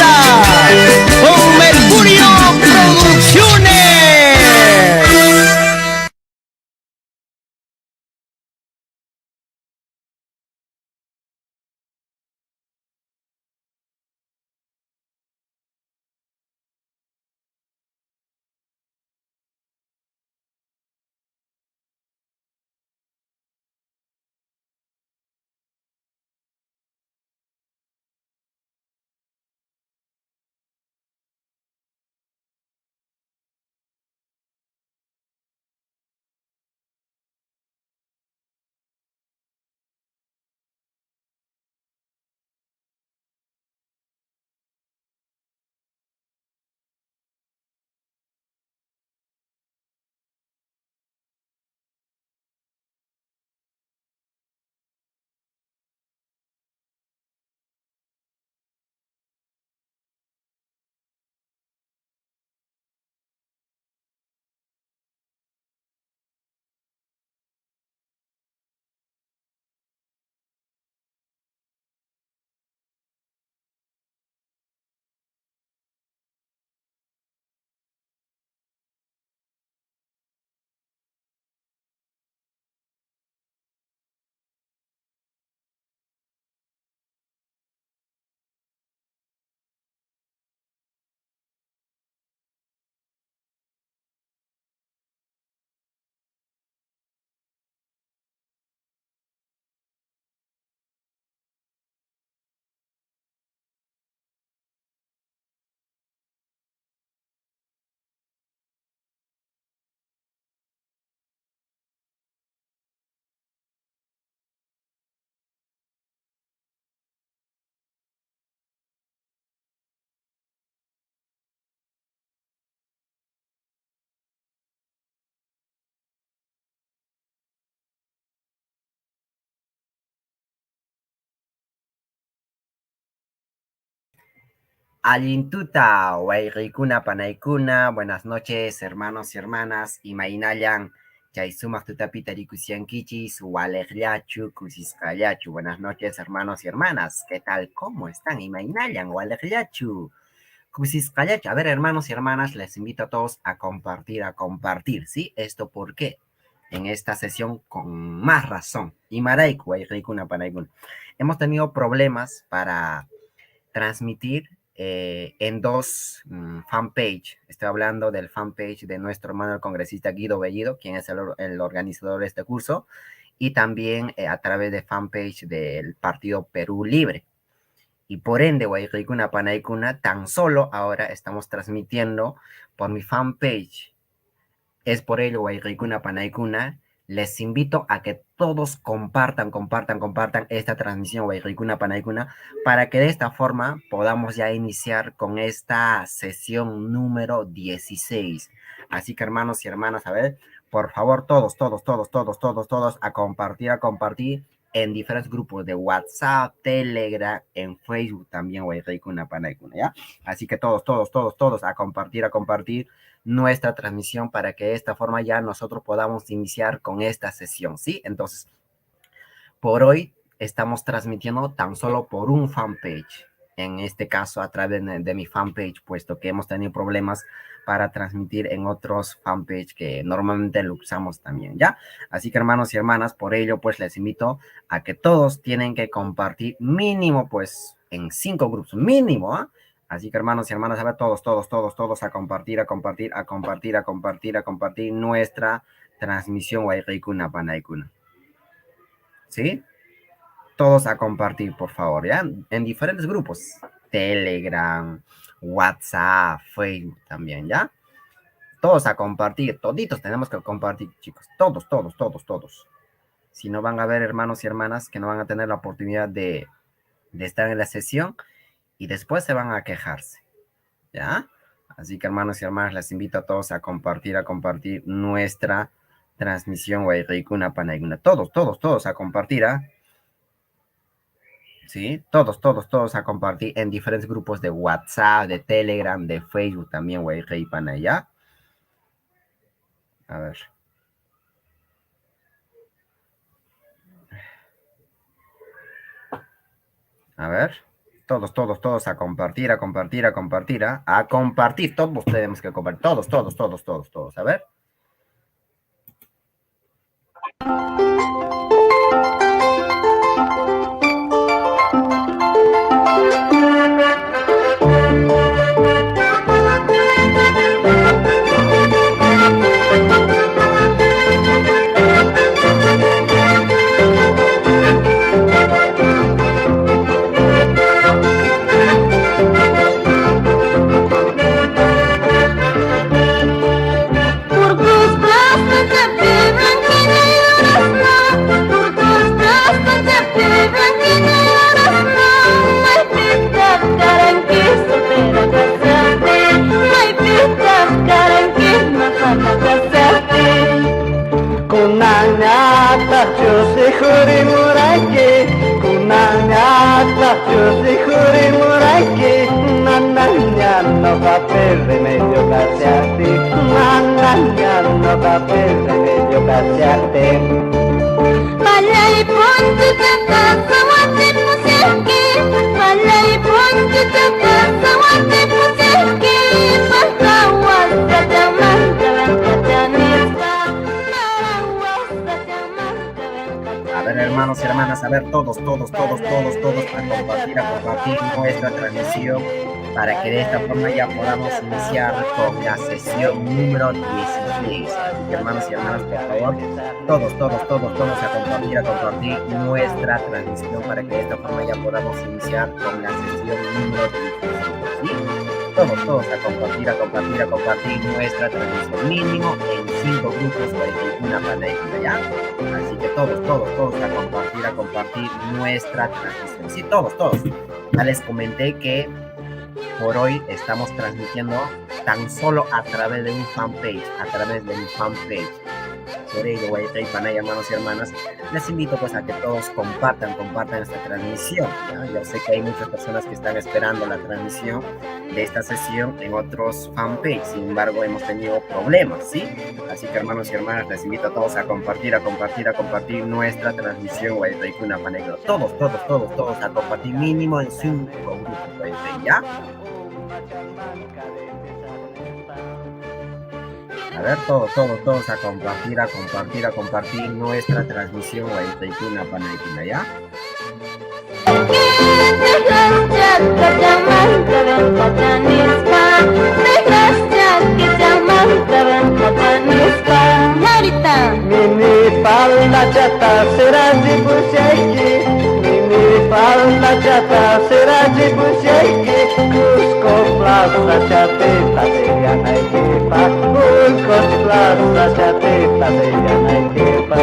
comienza con Mercurio Producciones. Alintuta, Wairikuna Panaikuna, buenas noches, hermanos y hermanas, Imainayan, Chaisumak Tutapita Rikusiankichis, Walegriachu, Kusiscayachu, buenas noches, hermanos y hermanas, ¿qué tal? ¿Cómo están? Imainayan, Walegriachu, Kusiscayachu, a ver, hermanos y hermanas, les invito a todos a compartir, ¿sí? ¿Esto por qué? En esta sesión con más razón, Imaraiku, Wairikuna Panaikuna, hemos tenido problemas para transmitir en dos fanpage. Estoy hablando del fanpage de nuestro hermano el congresista Guido Bellido, quien es el organizador de este curso, y también a través de fanpage del Partido Perú Libre. Y por ende, Guayricuna Panaicuna, tan solo ahora estamos transmitiendo por mi fanpage. Es por ello, Guayricuna Panaicuna, les invito a que todos compartan esta transmisión, Guayricuna Panaicuna, para que de esta forma podamos ya iniciar con esta sesión número 16. Así que hermanos y hermanas, a ver, por favor, todos, a compartir en diferentes grupos de WhatsApp, Telegram, en Facebook también, Guayricuna Panaicuna, ¿ya? Así que todos, a compartir nuestra transmisión para que de esta forma ya nosotros podamos iniciar con esta sesión, ¿sí? Entonces, por hoy estamos transmitiendo tan solo por un fanpage. En este caso, a través de mi fanpage, puesto que hemos tenido problemas para transmitir en otros fanpage que normalmente lo usamos también, ¿ya? Así que hermanos y hermanas, por ello, pues les invito a que todos tienen que compartir mínimo, pues, en 5 grupos, mínimo, ¿ah? Así que hermanos y hermanas, a ver, todos a compartir nuestra transmisión Wairikuna Panaikuna. ¿Sí? Todos a compartir, por favor, ¿ya? En diferentes grupos. Telegram, WhatsApp, Facebook también, ¿ya? Todos a compartir, toditos tenemos que compartir, chicos. Todos. Si no van a ver hermanos y hermanas que no van a tener la oportunidad de estar en la sesión y después se van a quejarse, ¿ya? Así que hermanos y hermanas, les invito a todos a compartir nuestra transmisión Guayricuna Panaiguna. Todos a compartir, ¿ah? ¿Sí? Todos a compartir en diferentes grupos de WhatsApp, de Telegram, de Facebook también, güey, rey pana, ¿ya? A ver. A ver. Todos a compartir, a compartir, a compartir, ¿ah? A compartir, todos tenemos que compartir, todos. A ver. A ver, hermanos y hermanas, a ver, todos a compartir nuestra transmisión para que de esta forma ya podamos iniciar con la sesión número 16. Así que, hermanos y hermanas, por favor, todos a compartir nuestra transmisión para que de esta forma ya podamos iniciar con la sesión número 16. ¿Sí? Todos a compartir nuestra transmisión, mínimo en 5 grupos o en una pantalla, ¿ya? Así que todos a compartir nuestra transmisión. Sí, todos. Ya les comenté que por hoy estamos transmitiendo tan solo a través de mi fanpage. Por ello, hermanos y hermanas, les invito pues a que todos compartan esta transmisión, ¿ya? Yo sé que hay muchas personas que están esperando la transmisión de esta sesión en otros fanpages, sin embargo hemos tenido problemas, ¿sí? Así que, hermanos y hermanas, les invito a todos a compartir nuestra transmisión, todos a compartir mínimo en 5 grupos, ¿ya? A ver, todos a compartir nuestra transmisión, ¿ya? Mini falda chata será de bucheque, mini falda chata será de bucheque, Cusco plaza chateta de gana equipa, Cusco plaza chateta de gana equipa.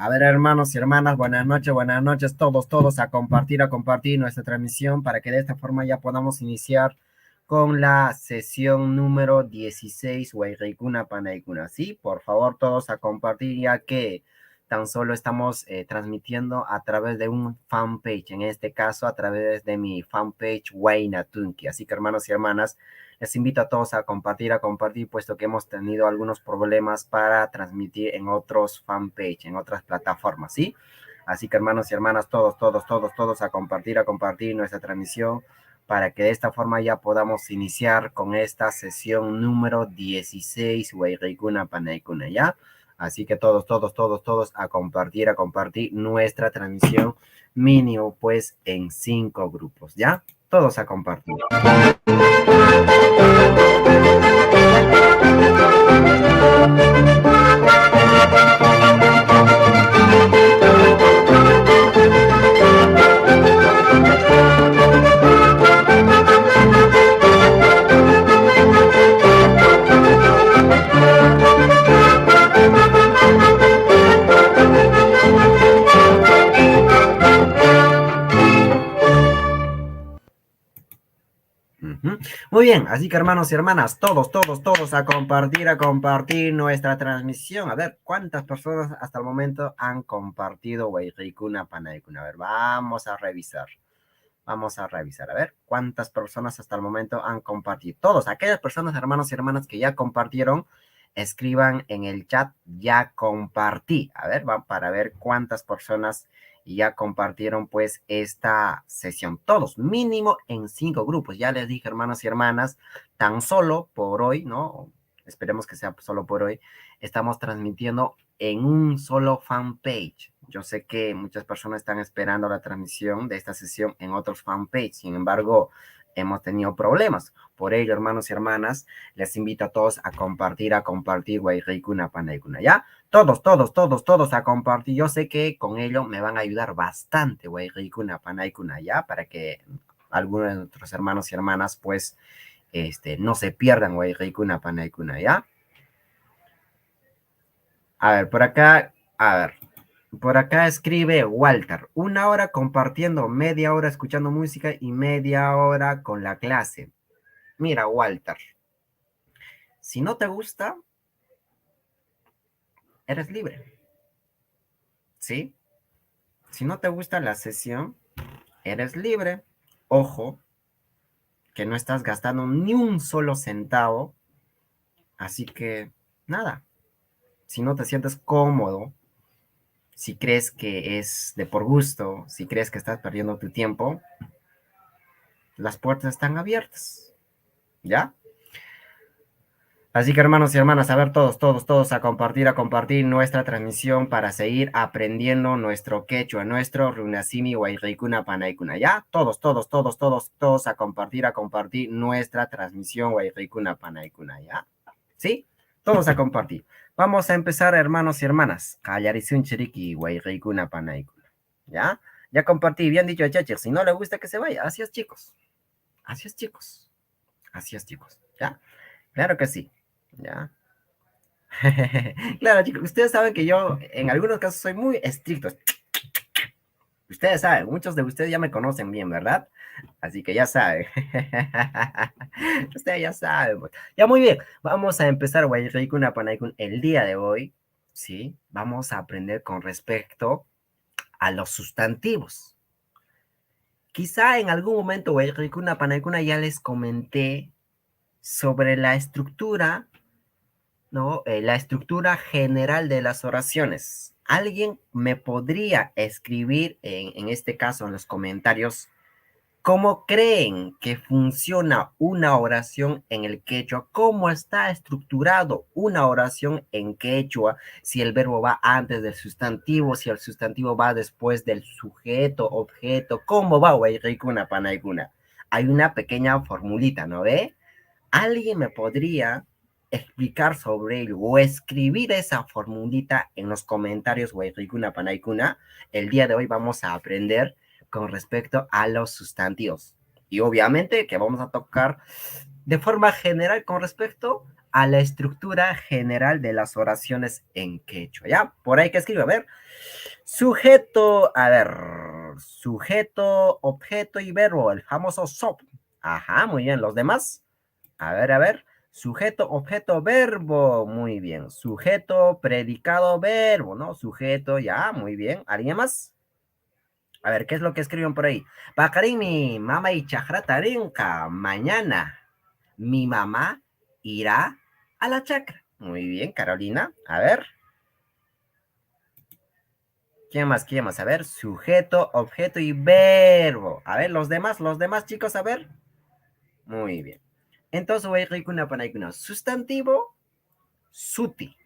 A ver, hermanos y hermanas, buenas noches, todos a compartir nuestra transmisión para que de esta forma ya podamos iniciar con la sesión número 16, Huayraicuna Panaicuna. Sí, por favor, todos a compartir, ya que tan solo estamos transmitiendo a través de un fanpage, en este caso a través de mi fanpage Huaynatunqui. Así que, hermanos y hermanas, les invito a todos a compartir, puesto que hemos tenido algunos problemas para transmitir en otros fanpage, en otras plataformas, ¿sí? Así que, hermanos y hermanas, todos a compartir nuestra transmisión para que de esta forma ya podamos iniciar con esta sesión número 16, Huayraicuna Panaicuna, ¿ya? Así que todos a compartir nuestra transmisión, mínimo pues en 5 grupos, ¿ya? Todos a compartir. Ujú. Muy bien, así que hermanos y hermanas, todos a compartir nuestra transmisión. A ver, ¿cuántas personas hasta el momento han compartido Waiqikuna Panaikuna? A ver, vamos a revisar. Vamos a revisar, a ver, ¿cuántas personas hasta el momento han compartido? Todos, aquellas personas, hermanos y hermanas que ya compartieron, escriban en el chat, ya compartí. A ver, va para ver cuántas personas ya compartieron pues esta sesión. Todos, mínimo en 5 grupos. Ya les dije, hermanos y hermanas, tan solo por hoy, ¿no? Esperemos que sea solo por hoy. Estamos transmitiendo en un solo fanpage. Yo sé que muchas personas están esperando la transmisión de esta sesión en otros fanpage. Sin embargo, hemos tenido problemas. Por ello, hermanos y hermanas, les invito a todos a compartir Waiqikuna Panaikuna, ¿ya? Todos a compartir. Yo sé que con ello me van a ayudar bastante Waiqikuna Panaikuna, ¿ya? Para que algunos de nuestros hermanos y hermanas, pues, no se pierdan Waiqikuna Panaikuna, ¿ya? A ver, por acá, a ver, por acá escribe Walter, 1 hora compartiendo, media hora escuchando música y media hora con la clase. Mira, Walter, si no te gusta, eres libre, ¿sí? Si no te gusta la sesión, eres libre. Ojo, que no estás gastando ni un solo centavo, así que nada, si no te sientes cómodo, si crees que es de por gusto, si crees que estás perdiendo tu tiempo, las puertas están abiertas, ¿ya? Así que hermanos y hermanas, a ver todos a compartir nuestra transmisión para seguir aprendiendo nuestro quechua, nuestro runasimi Waiqikuna Panaikuna, ¿ya? Todos a compartir nuestra transmisión Waiqikuna Panaikuna, ¿ya? ¿Sí? Todos a compartir. Vamos a empezar, hermanos y hermanas. Kallarisun Chiriki Waiqikuna Panaikuna, ¿ya? Ya compartí, bien dicho, Chachi, si no le gusta que se vaya, así es, chicos. Así es, chicos. Así es, chicos, ¿ya? Claro que sí. ¿Ya? Claro, chicos, ustedes saben que yo en algunos casos soy muy estricto. Ustedes saben, muchos de ustedes ya me conocen bien, ¿verdad? Así que ya saben. Ustedes ya saben, pues. Ya muy bien, vamos a empezar Waiqikuna Panaikun el día de hoy, ¿sí? Vamos a aprender con respecto a los sustantivos. Quizá en algún momento Waiqikuna Panaikuna ya les comenté sobre la estructura, ¿no? La estructura general de las oraciones. ¿Alguien me podría escribir, en este caso en los comentarios, cómo creen que funciona una oración en el quechua? ¿Cómo está estructurado una oración en quechua? Si el verbo va antes del sustantivo, si el sustantivo va después del sujeto, objeto, ¿cómo va? Waiqikuna Panaikuna. Hay una pequeña formulita, ¿no ve? ¿Alguien me podría explicar sobre ello o escribir esa formulita en los comentarios Waiqikuna Panaikuna? El día de hoy vamos a aprender con respecto a los sustantivos. Y obviamente que vamos a tocar de forma general con respecto a la estructura general de las oraciones en quechua, ¿ya? Por ahí que escribo, a ver. Sujeto, a ver, sujeto, objeto y verbo, el famoso SOP. Ajá, muy bien, los demás. A ver. Sujeto, objeto, verbo. Muy bien. Sujeto, predicado, verbo, ¿no? Sujeto, ya, muy bien. ¿Alguien más? A ver, ¿qué es lo que escriben por ahí? Pacarimi, mamá y chajratarinka. Mañana mi mamá irá a la chacra. Muy bien, Carolina. A ver. ¿Quién más? ¿Quién más? A ver, sujeto, objeto y verbo. A ver, los demás chicos, a ver. Muy bien. Entonces voy a ir con una panaicuna. Sustantivo, suti.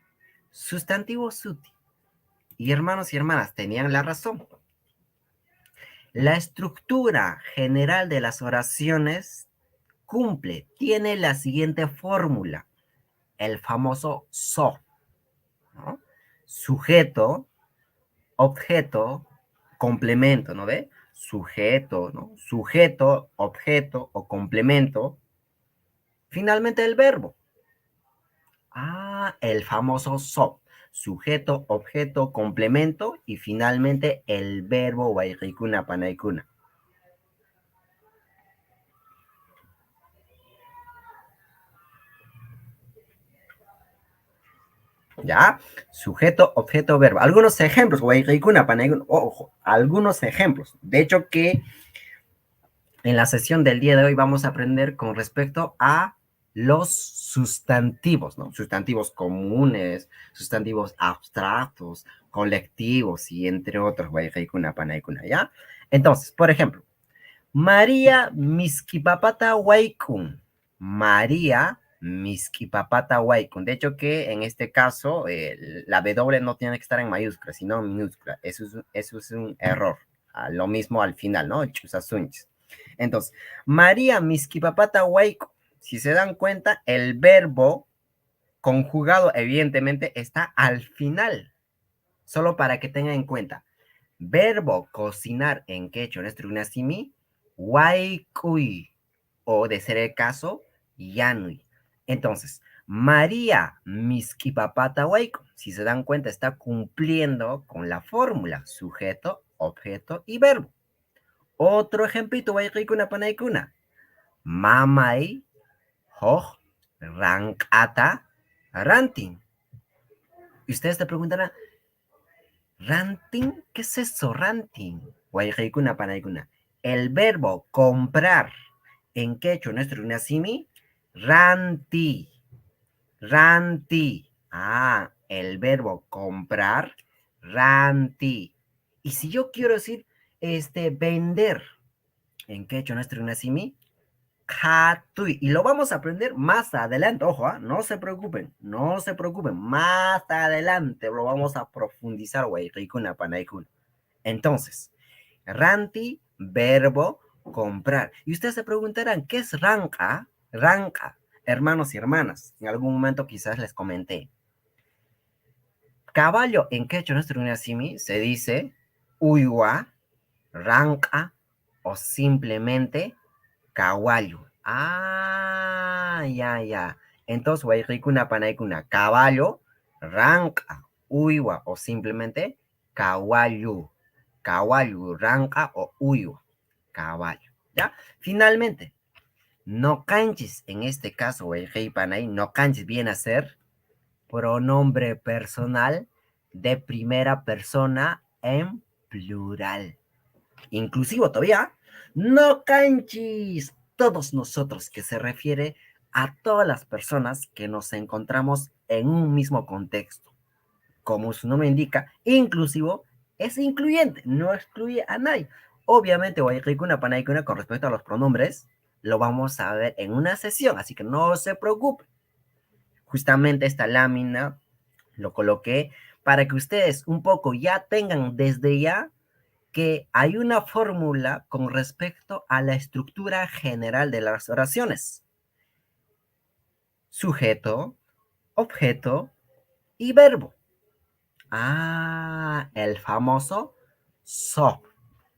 Sustantivo, suti. Y hermanos y hermanas, tenían la razón. La estructura general de las oraciones tiene la siguiente fórmula. El famoso so, ¿no? Sujeto, objeto, complemento, ¿no ve? Sujeto, ¿no? Sujeto, objeto o complemento. Finalmente el verbo. Ah, el famoso so. Sujeto, objeto, complemento y finalmente el verbo Waiqikuna Panaikuna. ¿Ya? Sujeto, objeto, verbo. Algunos ejemplos, Guayquicuna, Panayguna, ojo, algunos ejemplos. De hecho que en la sesión del día de hoy vamos a aprender con respecto a los sustantivos, ¿no? Sustantivos comunes, sustantivos abstractos, colectivos y entre otros, Guayquicuna, Panayguna, ¿ya? Entonces, por ejemplo, María Miskipapata Waikun. María Miskipapata Waikun. De hecho que en este caso la W no tiene que estar en mayúscula, sino en minúscula. Eso es un error. Lo mismo al final, ¿no? Chusasunchis. Entonces, María Miskipapata Waikun. Si se dan cuenta, el verbo conjugado evidentemente está al final. Solo para que tengan en cuenta. Verbo cocinar en quechua nuestro Unasimi, waikui, o de ser el caso, yanui. Entonces, María miskipapata waiku, si se dan cuenta, está cumpliendo con la fórmula sujeto, objeto y verbo. Otro ejemplito, waikuna panaikuna. Mamai, hoj, rankata, ranting. Y ustedes te preguntarán, ranting, ¿qué es eso? Ranting. Guayreikuna panaikuna. El verbo comprar en quechua nuestro unasimi, ranti. Ranti. Ah, el verbo comprar, ranti. Y si yo quiero decir, vender en quechua nuestro unasimi, katui. Y lo vamos a aprender más adelante. Ojo, no se preocupen, no se preocupen. Más adelante lo vamos a profundizar, Guayreikuna panaikuna. Entonces, ranti, verbo, comprar. Y ustedes se preguntarán, ¿qué es ranca? Ranca, hermanos y hermanas. En algún momento quizás les comenté. Caballo en quechua nuestro unasimi se dice uywa, ranca o simplemente caballo. Ah, ya. Entonces, wairikuna panaikuna, caballo, ranca, uywa o simplemente caballo. Caballo, ranca o uywa, caballo. ¿Ya? Finalmente, no canchis, en este caso, el rey panay, no canchis viene a ser pronombre personal de primera persona en plural. Inclusivo todavía, no canchis, todos nosotros, que se refiere a todas las personas que nos encontramos en un mismo contexto. Como su nombre indica, inclusivo es incluyente, no excluye a nadie. Obviamente, Guayquicuna, Panaicuna, con respecto a los pronombres, lo vamos a ver en una sesión, así que no se preocupe. Justamente esta lámina lo coloqué para que ustedes un poco ya tengan desde ya que hay una fórmula con respecto a la estructura general de las oraciones. Sujeto, objeto y verbo. Ah, el famoso SOP.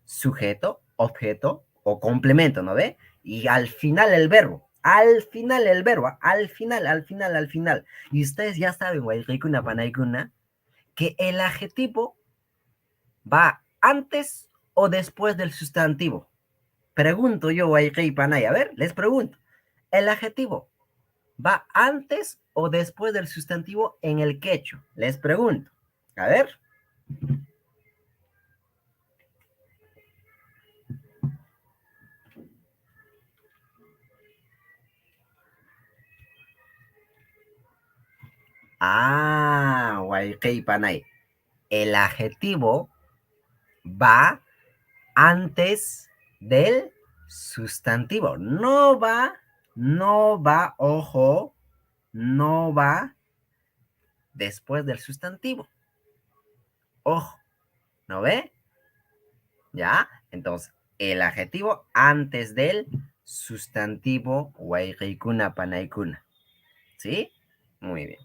Sujeto, objeto o complemento, ¿no ve? Y al final el verbo. Al final el verbo. Al final. Y ustedes ya saben, Guayquicuna, Panaicuna, que el adjetivo va antes o después del sustantivo. Pregunto yo, Guayquey Panay, a ver, les pregunto. ¿El adjetivo va antes o después del sustantivo en el quechua? Les pregunto. A ver. Ah, Guayquey Panay. El adjetivo va antes del sustantivo. Ojo, no va después del sustantivo. Ojo, ¿no ve? ¿Ya? Entonces, el adjetivo antes del sustantivo Guayquicuna Panaicuna. ¿Sí? Muy bien.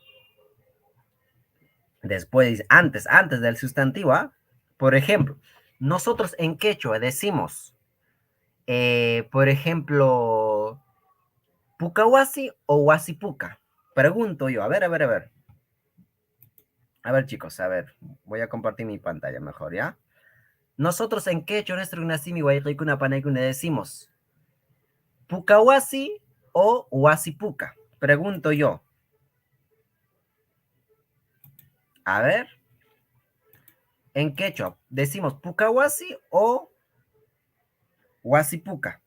Después, antes del sustantivo, ¿ah? Por ejemplo, nosotros en quechua decimos, por ejemplo, pucahuasi o huasipuca. Pregunto yo, a ver. A ver, chicos, a ver, voy a compartir mi pantalla mejor, ¿ya? Nosotros en quechua, nuestro Unasimi, Guayquicuna Panaicuna decimos, pucahuasi o huasipuca. Pregunto yo. A ver, en quechua, ¿decimos pucahuasi o huasipuca?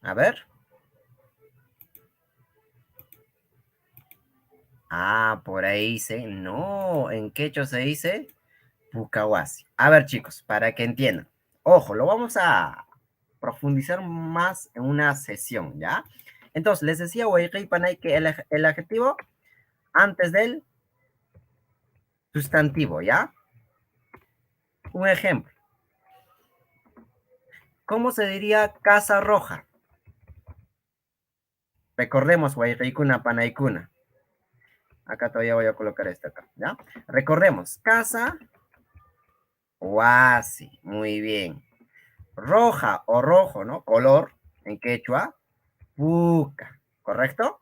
A ver. Ah, por ahí dice, no, en quechua se dice pucahuasi. A ver, chicos, para que entiendan. Ojo, lo vamos a profundizar más en una sesión, ¿ya? Entonces, les decía, Panay, que el adjetivo antes del sustantivo, ¿ya? Un ejemplo. ¿Cómo se diría casa roja? Recordemos, Guayreikuna, Panaikuna. Acá todavía voy a colocar esto acá, ¿ya? Recordemos, casa, huasi, muy bien. Roja o rojo, ¿no? Color, en quechua, puca, ¿correcto?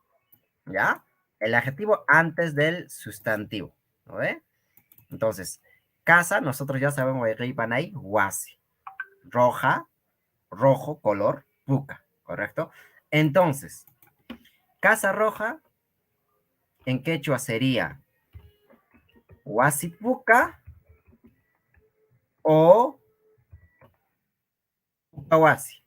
¿Ya? El adjetivo antes del sustantivo, ¿no ve? Entonces, casa, nosotros ya sabemos, Panay, huasi. Roja, rojo, color, puca, ¿correcto? Entonces, casa roja, en quechua sería huasipuca o pucahuasi.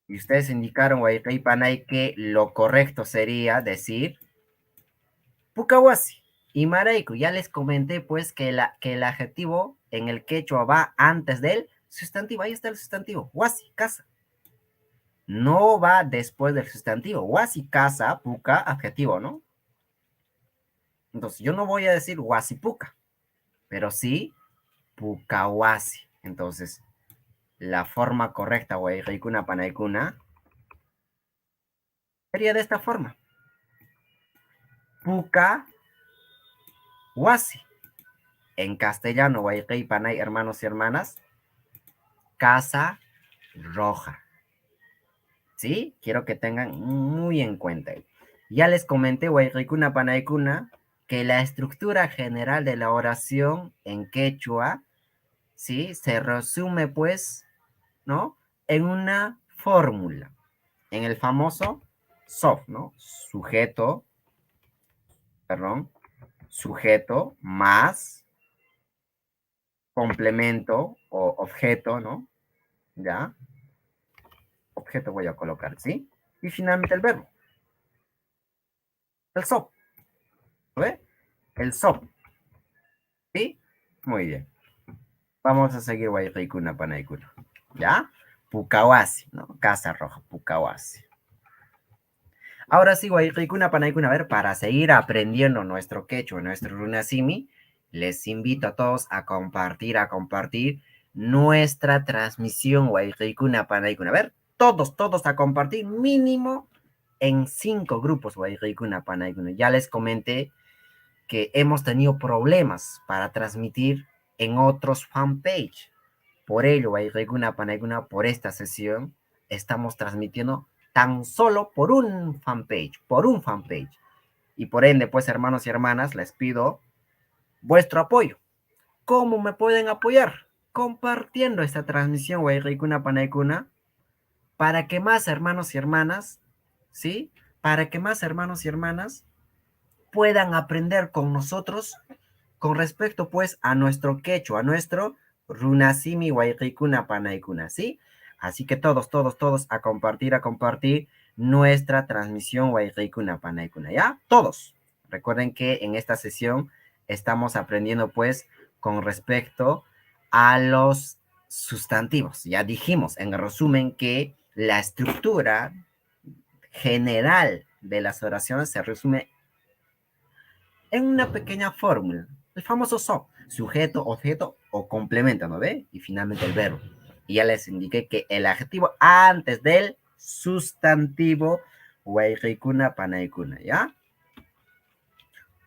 Y ustedes indicaron, Panay, que lo correcto sería decir pucahuasi. Y Maraico, ya les comenté pues que el adjetivo en el quechua va antes del sustantivo. Ahí está el sustantivo, huasi, casa. No va después del sustantivo. Huasi, casa, puca, adjetivo, ¿no? Entonces yo no voy a decir huasi puca, pero sí pucahuasi. Entonces, la forma correcta, Guayreikuna, Panaikuna, sería de esta forma. Puca huasi. En castellano, Guayrey, Panay, hermanos y hermanas, casa roja. ¿Sí? Quiero que tengan muy en cuenta. Ya les comenté, Guayreikuna, Panaikuna, que la estructura general de la oración en quechua, ¿sí? Se resume, pues, ¿no? En una fórmula, en el famoso SOF, ¿no? Sujeto, perdón, sujeto más complemento o objeto, ¿no? ¿Ya? Objeto voy a colocar, ¿sí? Y finalmente el verbo, el SOP, ¿ve? El SOP, ¿sí? Muy bien. Vamos a seguir Guayreikuna, Panaikuna, ¿ya? Pucahuasi, ¿no? Casa roja, Pucahuasi. Ahora sí, Guayreikuna, Panaikuna, a ver, para seguir aprendiendo nuestro quechua, nuestro runasimi, les invito a todos a compartir nuestra transmisión Guayreikuna, Panaikuna. A ver, todos a compartir mínimo en 5 grupos Guayreikuna, Panaikuna. Ya les comenté que hemos tenido problemas para transmitir en otros fanpage. Por ello, Guayreikuna, Panaikuna, por esta sesión, estamos transmitiendo tan solo por un fanpage. Y por ende, pues, hermanos y hermanas, les pido vuestro apoyo. ¿Cómo me pueden apoyar? Compartiendo esta transmisión, Guayreikuna, Panaikuna, para que más hermanos y hermanas, ¿sí? Para que más hermanos y hermanas puedan aprender con nosotros con respecto, pues, a nuestro quechua, a nuestro runasimi Guayreikuna, Panaikuna, ¿sí? Así que todos a compartir nuestra transmisión Guayreikuna, Panaikuna, ¿ya? Todos. Recuerden que en esta sesión estamos aprendiendo, pues, con respecto a los sustantivos. Ya dijimos, en resumen, que la estructura general de las oraciones se resume en una pequeña fórmula, el famoso SOP, sujeto, objeto o complemento, ¿no ve? Y finalmente el verbo. Y ya les indiqué que el adjetivo antes del sustantivo, Guayreikuna, Panaikuna, ¿ya?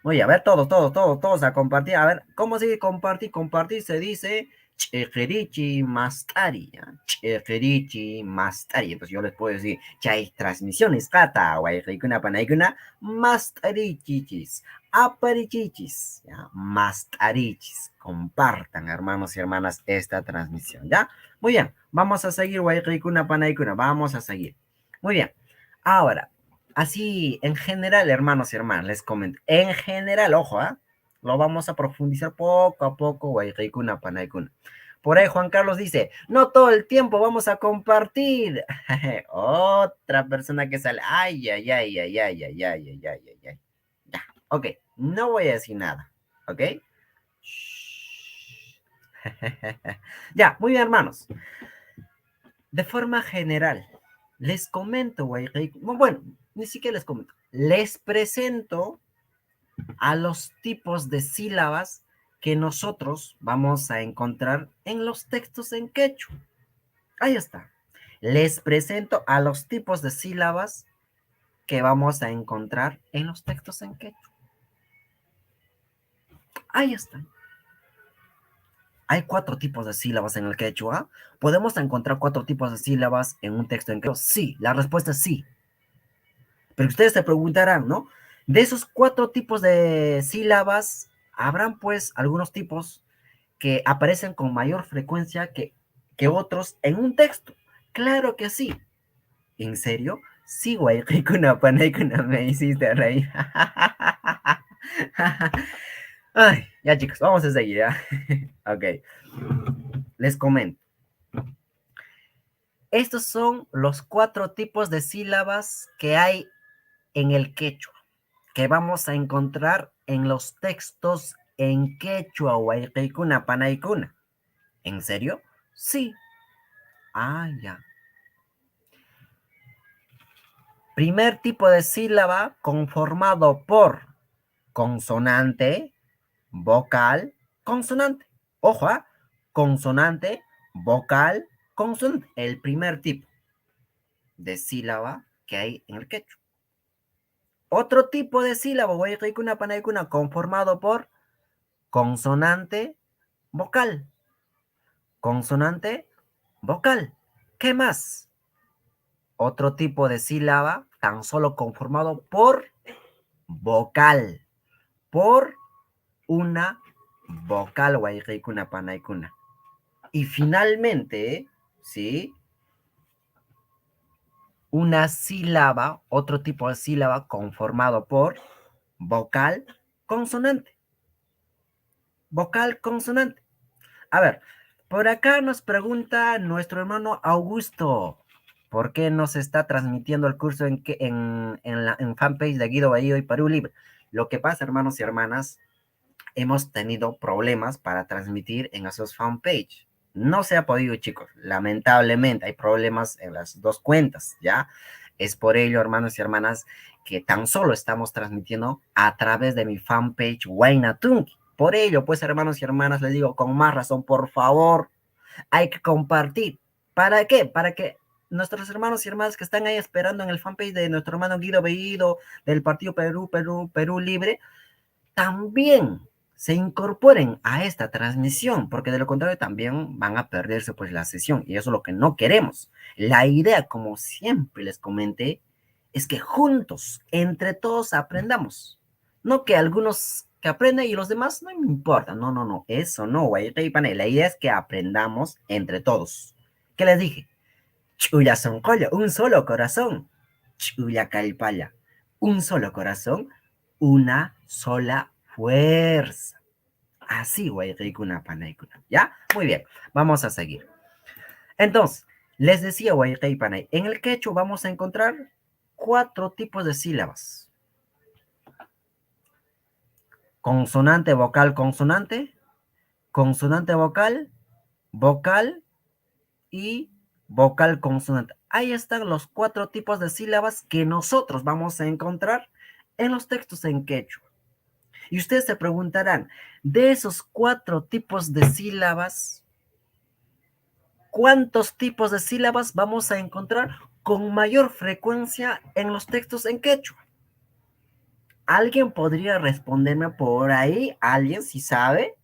Oye, a ver, todos a compartir. A ver, ¿cómo se dice compartir? Compartir se dice Chejerichi Mastari, ¿ya? Chejerichi Mastari. Entonces yo les puedo decir, chay transmisiones, kata, Guayreikuna, Panaikuna, Mastarichichis, Aparichichis, ¿ya? Mastarichis. Compartan, hermanos y hermanas, esta transmisión, ¿ya? Muy bien, vamos a seguir, Guayreikuna, Panaikuna, vamos a seguir. Muy bien, ahora, Así, en general, hermanos y hermanas, les comento. En general, ojo, ¿ah? Lo vamos a profundizar poco a poco, guaycaicuna, panaicuna. Por ahí Juan Carlos dice, no todo el tiempo vamos a compartir. Otra persona que sale, ay, ay, ay, ay, ay, ay, ay, ay, ay, ay, ay. Ya, ok, no voy a decir nada, ¿ok? Shh. Ya, muy bien, hermanos. De forma general, les comento, bueno, ni siquiera les comento, les presento a los tipos de sílabas que nosotros vamos a encontrar en los textos en quechua. Ahí está. Les presento a los tipos de sílabas que vamos a encontrar en los textos en quechua. Ahí está. Hay 4 tipos de sílabas en el quechua. ¿Podemos encontrar 4 tipos de sílabas en un texto en quechua? Sí, la respuesta es sí. Pero ustedes se preguntarán, ¿no? De esos 4 tipos de sílabas, habrán pues algunos tipos que aparecen con mayor frecuencia que otros en un texto. Claro que sí. ¿En serio? Sí, güey, ricuna, panaicuna, me hiciste reír. Ay, ya chicos, vamos a seguir, ¿ya? Ok, les comento. Estos son los 4 tipos de sílabas que hay en el quechua, que vamos a encontrar en los textos en quechua, guaycaicuna, panaicuna. ¿En serio? Sí. Ah, ya. Primer tipo de sílaba conformado por consonante, vocal, consonante. Ojo, ¿ah? Consonante, vocal, consonante. El primer tipo de sílaba que hay en el quechua. Otro tipo de sílaba, guaycaicuna, panaicuna, conformado por consonante, vocal. Consonante, vocal. ¿Qué más? Otro tipo de sílaba tan solo conformado por vocal. Por una vocal, guaycaicuna, panaicuna. Y finalmente, ¿sí? Una sílaba, otro tipo de sílaba conformado por vocal, consonante. Vocal, consonante. A ver, por acá nos pregunta nuestro hermano Augusto, ¿por qué no se está transmitiendo el curso en fanpage de Guido Bahío y Perú Libre? Lo que pasa, hermanos y hermanas, hemos tenido problemas para transmitir en esos fanpage. No se ha podido, chicos. Lamentablemente hay problemas en las dos cuentas, ¿ya? Es por ello, hermanos y hermanas, que tan solo estamos transmitiendo a través de mi fanpage Wainatunki. Por ello, pues, hermanos y hermanas, les digo con más razón, por favor, hay que compartir. ¿Para qué? Para que nuestros hermanos y hermanas que están ahí esperando en el fanpage de nuestro hermano Guido Bellido, del Partido Perú Libre, también se incorporen a esta transmisión, porque de lo contrario también van a perderse pues la sesión y eso es lo que no queremos. La idea, como siempre les comenté, es que juntos, entre todos aprendamos. No que algunos que aprendan y los demás no me importa. No, no, no, eso no, güey. La idea es que aprendamos entre todos. ¿Qué les dije? Chuya soncolla, un solo corazón. Chuya calpalla, un solo corazón, una sola fuerza. Así, guaycaicuna, panaicuna. ¿Ya? Muy bien, vamos a seguir. Entonces, les decía, guaycay panay, en el quechua vamos a encontrar 4 tipos de sílabas. Consonante, vocal, consonante, consonante, vocal, vocal y vocal, consonante. Ahí están los 4 tipos de sílabas que nosotros vamos a encontrar en los textos en quechua. Y ustedes se preguntarán, de esos 4 tipos de sílabas, ¿cuántos tipos de sílabas vamos a encontrar con mayor frecuencia en los textos en quechua? ¿Alguien podría responderme por ahí? ¿Alguien si sabe?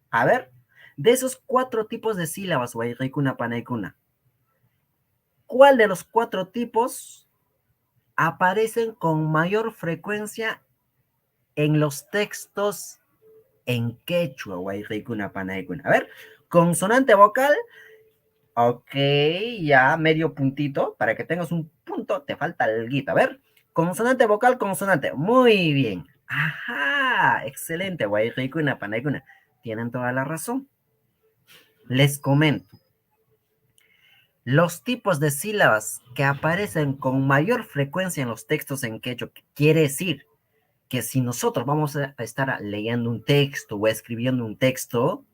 A ver, de esos 4 tipos de sílabas, guaycaicuna, panaicuna, ¿cuál de los 4 tipos aparecen con mayor frecuencia en los textos en quechua, guaycaicuna, panaicuna? A ver, consonante vocal. Ok, ya medio puntito. Para que tengas un punto, te falta alguito. A ver, Consonante, vocal, consonante. Muy bien. Ajá, excelente. Guayquicuna, panaicuna. Tienen toda la razón. Les comento. Los tipos de sílabas que aparecen con mayor frecuencia en los textos en quechua, quiere decir que si nosotros vamos a estar leyendo un texto o escribiendo un texto,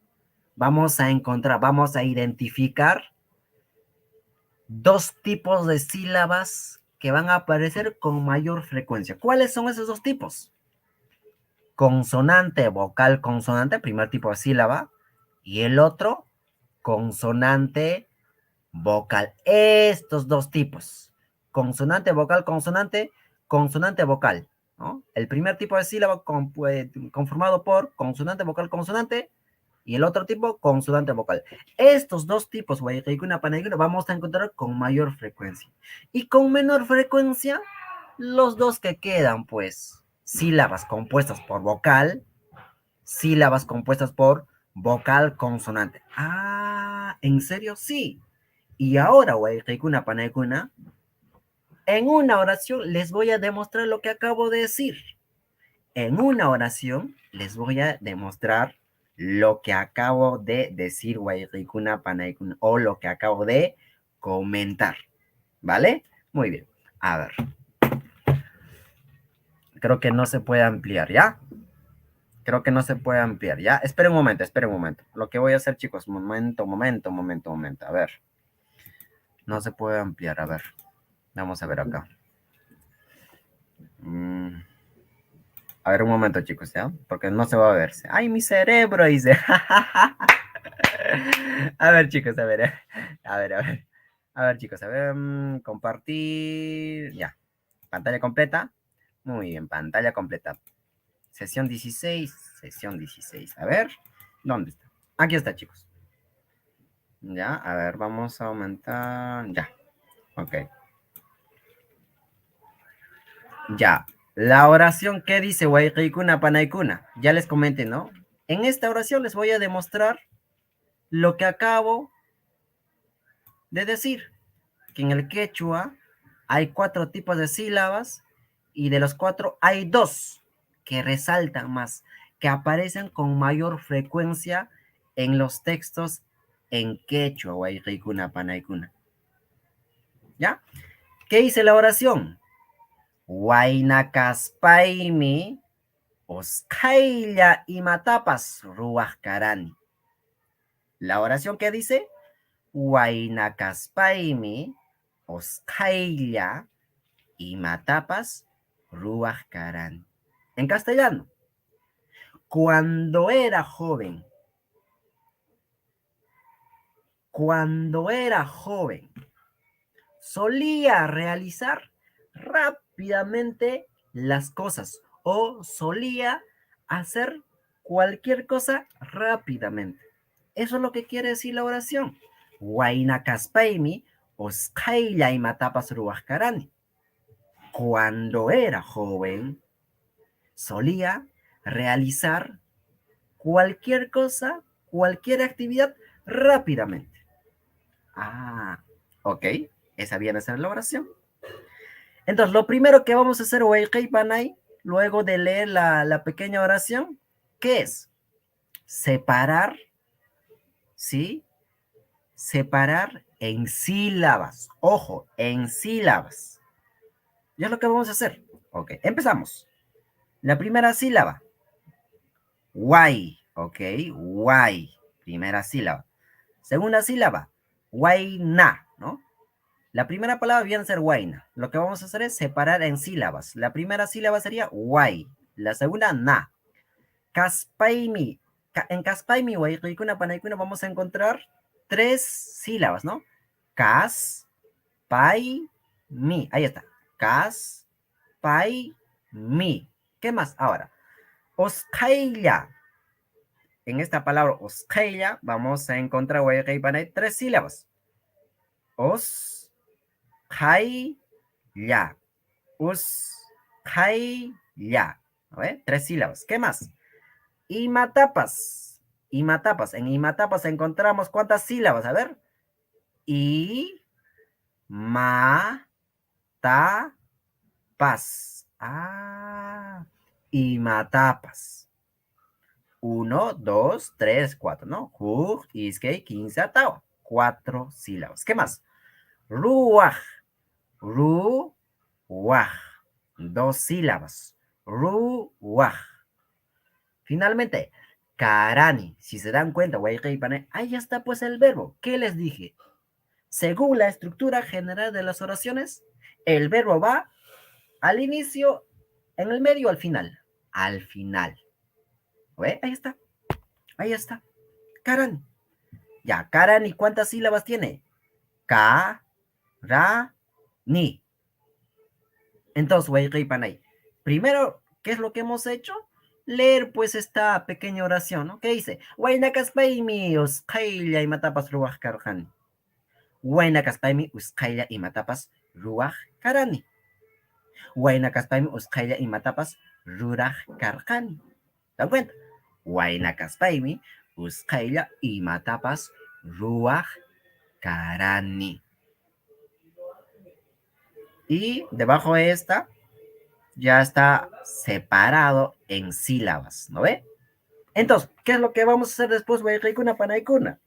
vamos a encontrar, vamos a identificar dos tipos de sílabas que van a aparecer con mayor frecuencia. ¿Cuáles son esos dos tipos? Consonante, vocal, consonante, primer tipo de sílaba, y el otro, consonante, vocal. Estos dos tipos, consonante, vocal, consonante, consonante, vocal, ¿no? El primer tipo de sílaba conformado por consonante, vocal, consonante, y el otro tipo, consonante, vocal. Estos dos tipos, guayquicuna, panaicuna, vamos a encontrar con mayor frecuencia. Y con menor frecuencia, los dos que quedan, pues, sílabas compuestas por vocal, sílabas compuestas por vocal, consonante. Ah, ¿en serio? Sí. Y ahora, guayquicuna, panaicuna, en una oración les voy a demostrar lo que acabo de decir. En una oración les voy a demostrar lo que acabo de decir, guayquicuna, panaicuna, o lo que acabo de comentar. ¿Vale? Muy bien. A ver. Creo que no se puede ampliar, ¿ya? Creo que no se puede ampliar, ¿ya? Esperen un momento, esperen un momento. Lo que voy a hacer, chicos, momento. A ver. No se puede ampliar, a ver. Vamos a ver acá. A ver, un momento, chicos, ¿ya? Porque no se va a verse. ¡Ay, mi cerebro! Dice. A ver, chicos, a ver. A ver, a ver. A ver, chicos, a ver. Compartir. Ya. Pantalla completa. Muy bien, pantalla completa. Sesión 16. Sesión 16. A ver. ¿Dónde está? Aquí está, chicos. Ya, a ver, vamos a aumentar. Ya. Ok. Ya. La oración que dice Guayquicuna Panaicuna. Ya les comenté, ¿no? En esta oración les voy a demostrar lo que acabo de decir. Que en el quechua hay 4 tipos de sílabas y de los 4 hay 2 que resaltan más, que aparecen con mayor frecuencia en los textos en quechua, Guayquicuna Panaicuna. ¿Ya? ¿Qué dice la oración? Huaynacaspaymi oscailla y matapas ruajcarani. La oración que dice Huaynacaspaymi oscailla y matapas ruajcarani. En castellano, cuando era joven, solía realizar rápidamente las cosas o solía hacer cualquier cosa rápidamente. Eso es lo que quiere decir la oración. Huaynacaspaymi oscailla y matapas ruajcarani. Cuando era joven, solía realizar cualquier cosa, cualquier actividad rápidamente. Ah, ok. Esa viene a ser la oración. Entonces, lo primero que vamos a hacer, Panay, luego de leer la pequeña oración, ¿qué es? Separar, ¿sí? Separar en sílabas. Ojo, en sílabas. Ya es lo que vamos a hacer. Ok, empezamos. La primera sílaba. Guay, ok, guay. Primera sílaba. Segunda sílaba. Guayna, ¿no? La primera palabra viene a ser guayna. Lo que vamos a hacer es separar en sílabas. La primera sílaba sería guay. La segunda, na. Caspaimi. En caspaimi, guayquicuna, panaicuna, vamos a encontrar 3 sílabas, ¿no? Cas, pai, mi. Ahí está. Cas, pai, mi. ¿Qué más? Ahora, oscailla. En esta palabra oscailla vamos a encontrar, guayquicuna, 3 sílabas. Os, kai, ya. Us, kai, ya. A ver, 3 sílabas. ¿Qué más? Imatapas. Imatapas. En imatapas encontramos ¿cuántas sílabas? A ver. I, ma, ta, Pas. Ah. Imatapas. 1, 2, 3, 4, ¿no? Hug, iskei, 15, atawa. 4 sílabas. ¿Qué más? Ruaj. Ruaj. 2 sílabas. Ruaj. Finalmente, karani. Si se dan cuenta, ahí está pues el verbo. ¿Qué les dije? Según la estructura general de las oraciones, el verbo va al inicio, en el medio, al final. Al final. ¿Ve? Ahí está. Ahí está. Karani. Ya, karani, ¿cuántas sílabas tiene? Ka, ra, ni. Entonces, Panay. Primero, ¿qué es lo que hemos hecho? Leer pues esta pequeña oración, ¿no? ¿Qué dice? Wainakaspaimi usqaylla imatapas ruwaq karqani. Wainakaspaimi usqaylla imatapas ruwaq karani. Wainakaspaimi usqaylla imatapas ruraq karqani. ¿Te das cuenta? Wainakaspaimi usqaylla imatapas ruwaq karani. Y debajo de esta ya está separado en sílabas, ¿no ve? Entonces, ¿qué es lo que vamos a hacer después, Waykuna Panaykuna?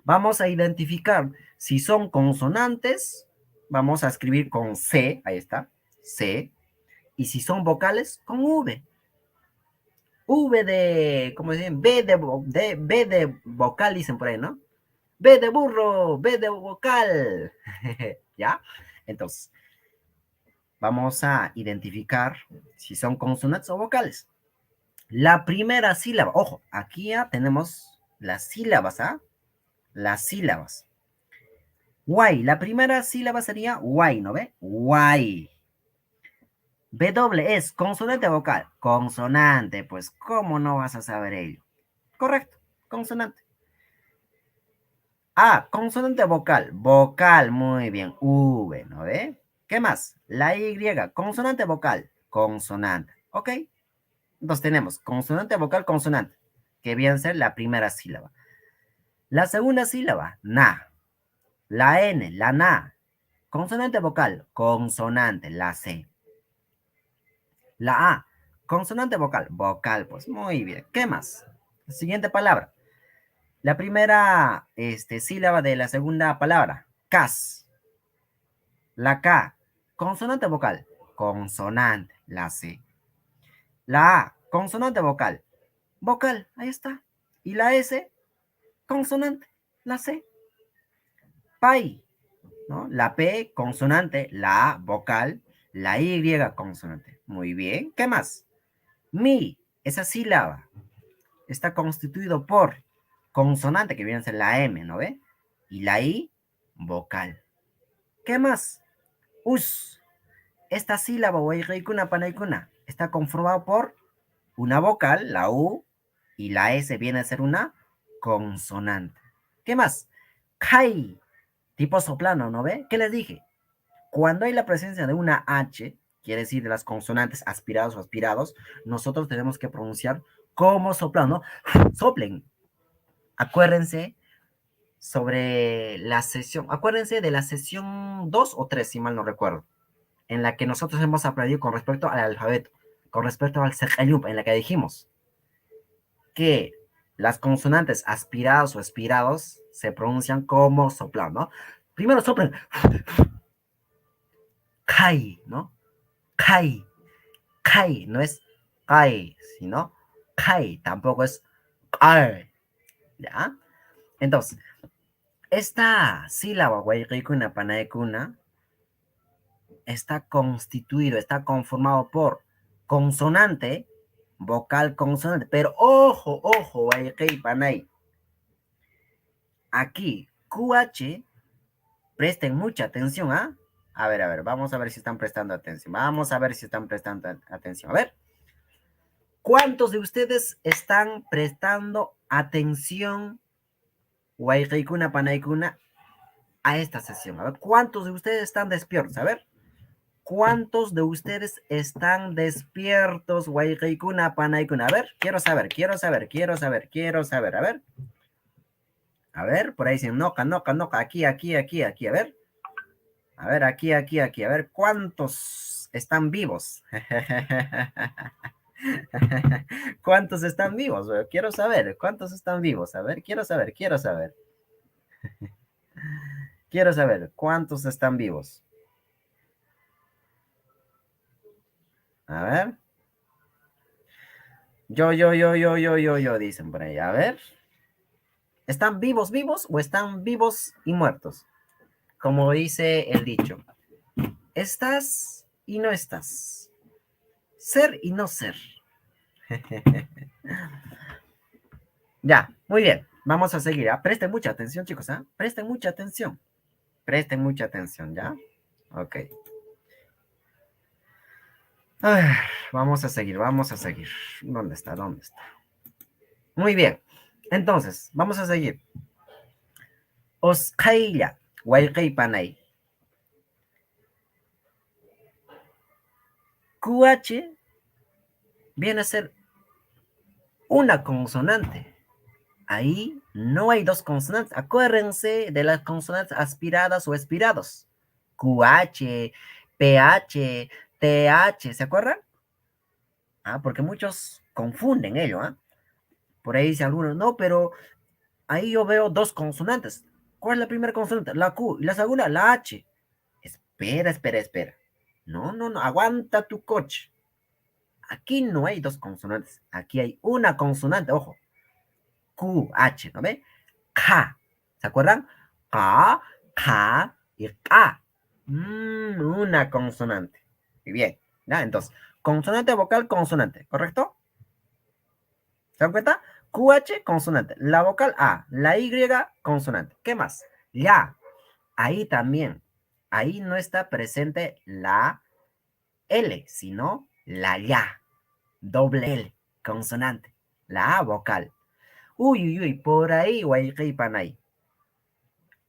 Vamos a identificar si son consonantes, vamos a escribir con C, ahí está, C, y si son vocales, con V. V de, ¿cómo dicen? B de vocal, dicen por ahí, ¿no? B de burro, B de vocal, ¿ya? Entonces, vamos a identificar si son consonantes o vocales. La primera sílaba, ojo, aquí ya tenemos las sílabas, ¿ah? Las sílabas. Guay, la primera sílaba sería guay, ¿no ve? Guay. W es consonante o vocal. Consonante, pues, ¿cómo no vas a saber ello? Correcto, consonante. A, consonante vocal. Vocal, muy bien. V, ¿no ve? ¿Qué más? La Y, consonante vocal. Consonante, ¿ok? Entonces tenemos consonante vocal, consonante, que viene a ser la primera sílaba. La segunda sílaba, na. La N, la na. Consonante vocal, consonante, la C. La A, consonante vocal, vocal, pues muy bien. ¿Qué más? La siguiente palabra. La primera sílaba de la segunda palabra, cas. La K, consonante vocal, consonante, la C. La A, consonante vocal, vocal, ahí está. Y la S, consonante, la C. Pai, ¿no? La P, consonante, la A, vocal, la Y, consonante. Muy bien. ¿Qué más? Mi, esa sílaba, está constituido por consonante, que viene a ser la M, ¿no ve? Y la I, vocal. ¿Qué más? Us, esta sílaba, Waykuna Panaykuna, está conformado por una vocal, la U, y la S viene a ser una consonante. ¿Qué más? Kai, tipo soplano, ¿no ve? ¿Qué les dije? Cuando hay la presencia de una H, quiere decir de las consonantes aspirados o aspirados, nosotros tenemos que pronunciar como soplano. Soplen. Acuérdense sobre la sesión, acuérdense de la sesión 2 o 3, si mal no recuerdo, en la que nosotros hemos aprendido con respecto al alfabeto, con respecto al Sekayup, en la que dijimos que las consonantes aspirados o aspirados se pronuncian como soplano, ¿no? Primero soplen. Kai, ¿no? Kai. Kai, no es kai, sino kai, tampoco es kai, ¿ya? Entonces, esta sílaba, Waykuna Panaykuna, está constituido, está conformado por consonante, vocal, consonante, pero ojo, ojo, Panay. Aquí, QH, presten mucha atención, ¿ah? A ver, vamos a ver si están prestando atención. Vamos a ver si están prestando atención. A ver. ¿Cuántos de ustedes están prestando atención, Waykuna Panaykuna, a esta sesión? A ver, ¿cuántos de ustedes están despiertos? A ver. ¿Cuántos de ustedes están despiertos, Waykuna Panaykuna? A ver, quiero saber. A ver, por ahí dicen, noca, aquí, a ver. A ver, aquí. A ver, ¿cuántos están vivos? ¿Cuántos están vivos? Quiero saber, ¿cuántos están vivos? A ver, quiero saber. Quiero saber, ¿cuántos están vivos? A ver. Yo, dicen por ahí. A ver. ¿Están vivos o están vivos y muertos? Como dice el dicho. Estás y no estás. Ser y no ser. Ya, muy bien. Vamos a seguir. ¿Ah? Presten mucha atención, chicos. ¿Ah? Presten mucha atención. Presten mucha atención, ¿ya? Ok. Ah, vamos a seguir. ¿Dónde está? Muy bien. Entonces, vamos a seguir. Osqailla, Panay. QH viene a ser una consonante. Ahí no hay dos consonantes. Acuérdense de las consonantes aspiradas o expirados. QH, PH, TH, ¿se acuerdan? Ah, porque muchos confunden ello, ¿ah? Por ahí dicen algunos, no, pero ahí yo veo dos consonantes. ¿Cuál es la primera consonante? La Q. ¿Y la segunda? La H. Espera. No, aguanta tu coche. Aquí no hay dos consonantes. Aquí hay una consonante, ojo. Q, H, ¿no ve? K. ¿Se acuerdan? K y K. Una consonante. Muy bien. ¿Ya? Entonces, consonante vocal, consonante, ¿correcto? ¿Se dan cuenta? QH, consonante. La vocal A. La Y, consonante. ¿Qué más? Ya. Ahí también. Ahí no está presente la L, sino la ya. Doble L, consonante. La A, vocal. Uy, por ahí, Panay.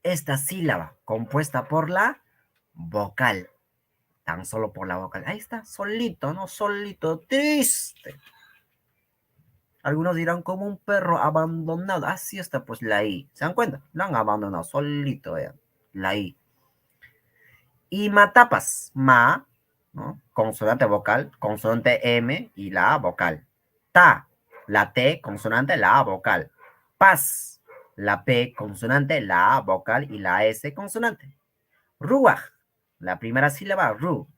Esta sílaba compuesta por la vocal. Tan solo por la vocal. Ahí está, solito, ¿no? Solito, triste. Algunos dirán como un perro abandonado. Así está, pues la I. ¿Se dan cuenta? Lo han abandonado solito, vean. La I. Y matapas, ¿no? Consonante vocal, consonante M y la A vocal. Ta, la T, consonante, la A vocal. Paz, la P, consonante, la A vocal y la S, consonante. Ruaj, la primera sílaba, ru,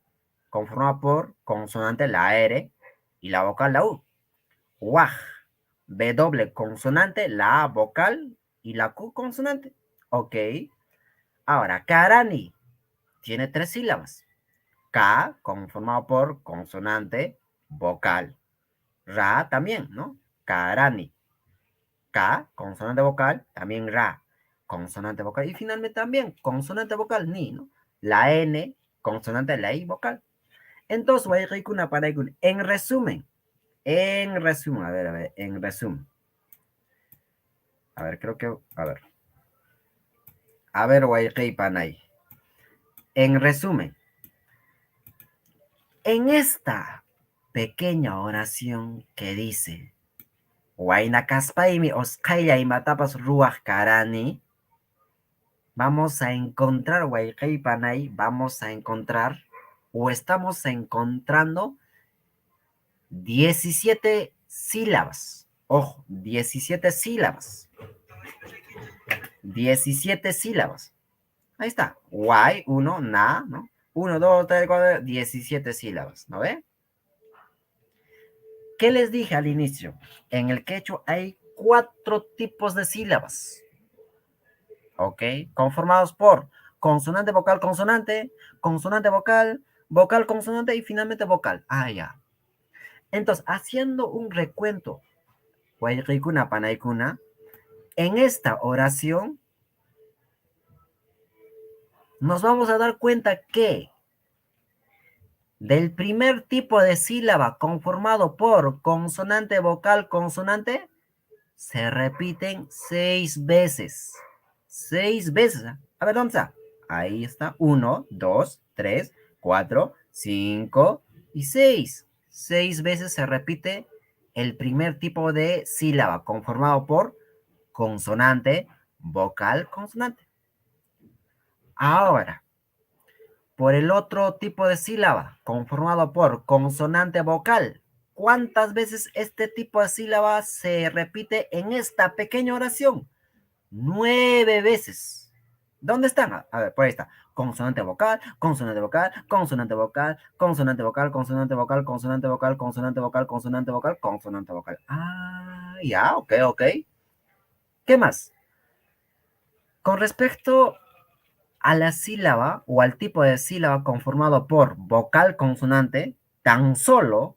conformada por consonante, la R y la vocal, la U. Waj, B doble, consonante, la A vocal y la Q, consonante. Ok. Ahora, Karani tiene tres sílabas. K, conformado por consonante, vocal. Ra también, ¿no? Karani. K, consonante vocal, también ra, consonante vocal. Y finalmente también consonante vocal, ni, ¿no? La N, consonante, la I, vocal. Entonces, en resumen, a ver, en resumen. A ver, creo que, a ver, Panay. En resumen, en esta pequeña oración que dice, Huayna Kaspaimi Oskaya y Matapas Ruach Karani, vamos a encontrar, Panay, vamos a encontrar, o estamos encontrando 17 sílabas. Ojo, 17 sílabas. 17 sílabas. Ahí está. Guay, uno, na, ¿no? 1, 2, 3, 4, 17 sílabas, ¿no ve? ¿Qué les dije al inicio? En el quechua hay 4 tipos de sílabas. ¿Ok? Conformados por consonante, vocal, consonante, consonante, vocal, vocal, consonante y finalmente vocal. Ah, ya. Entonces, haciendo un recuento, Guayquicuna, Panaicuna, en esta oración nos vamos a dar cuenta que del primer tipo de sílaba conformado por consonante, vocal, consonante, se repiten 6 veces. 6 veces. A ver, ¿dónde está? Ahí está. 1, 2, 3, 4, 5 y 6. 6 veces se repite el primer tipo de sílaba conformado por consonante, vocal, consonante. Ahora, por el otro tipo de sílaba, conformado por consonante vocal. ¿Cuántas veces este tipo de sílaba se repite en esta pequeña oración? 9 veces. ¿Dónde están? A ver, por ahí está. Consonante vocal, consonante vocal, consonante vocal, consonante vocal, consonante vocal, consonante vocal, consonante vocal, consonante vocal, consonante vocal. Ah, ya, ok, ok. ¿Qué más? Con respecto a la sílaba o al tipo de sílaba conformado por vocal consonante, tan solo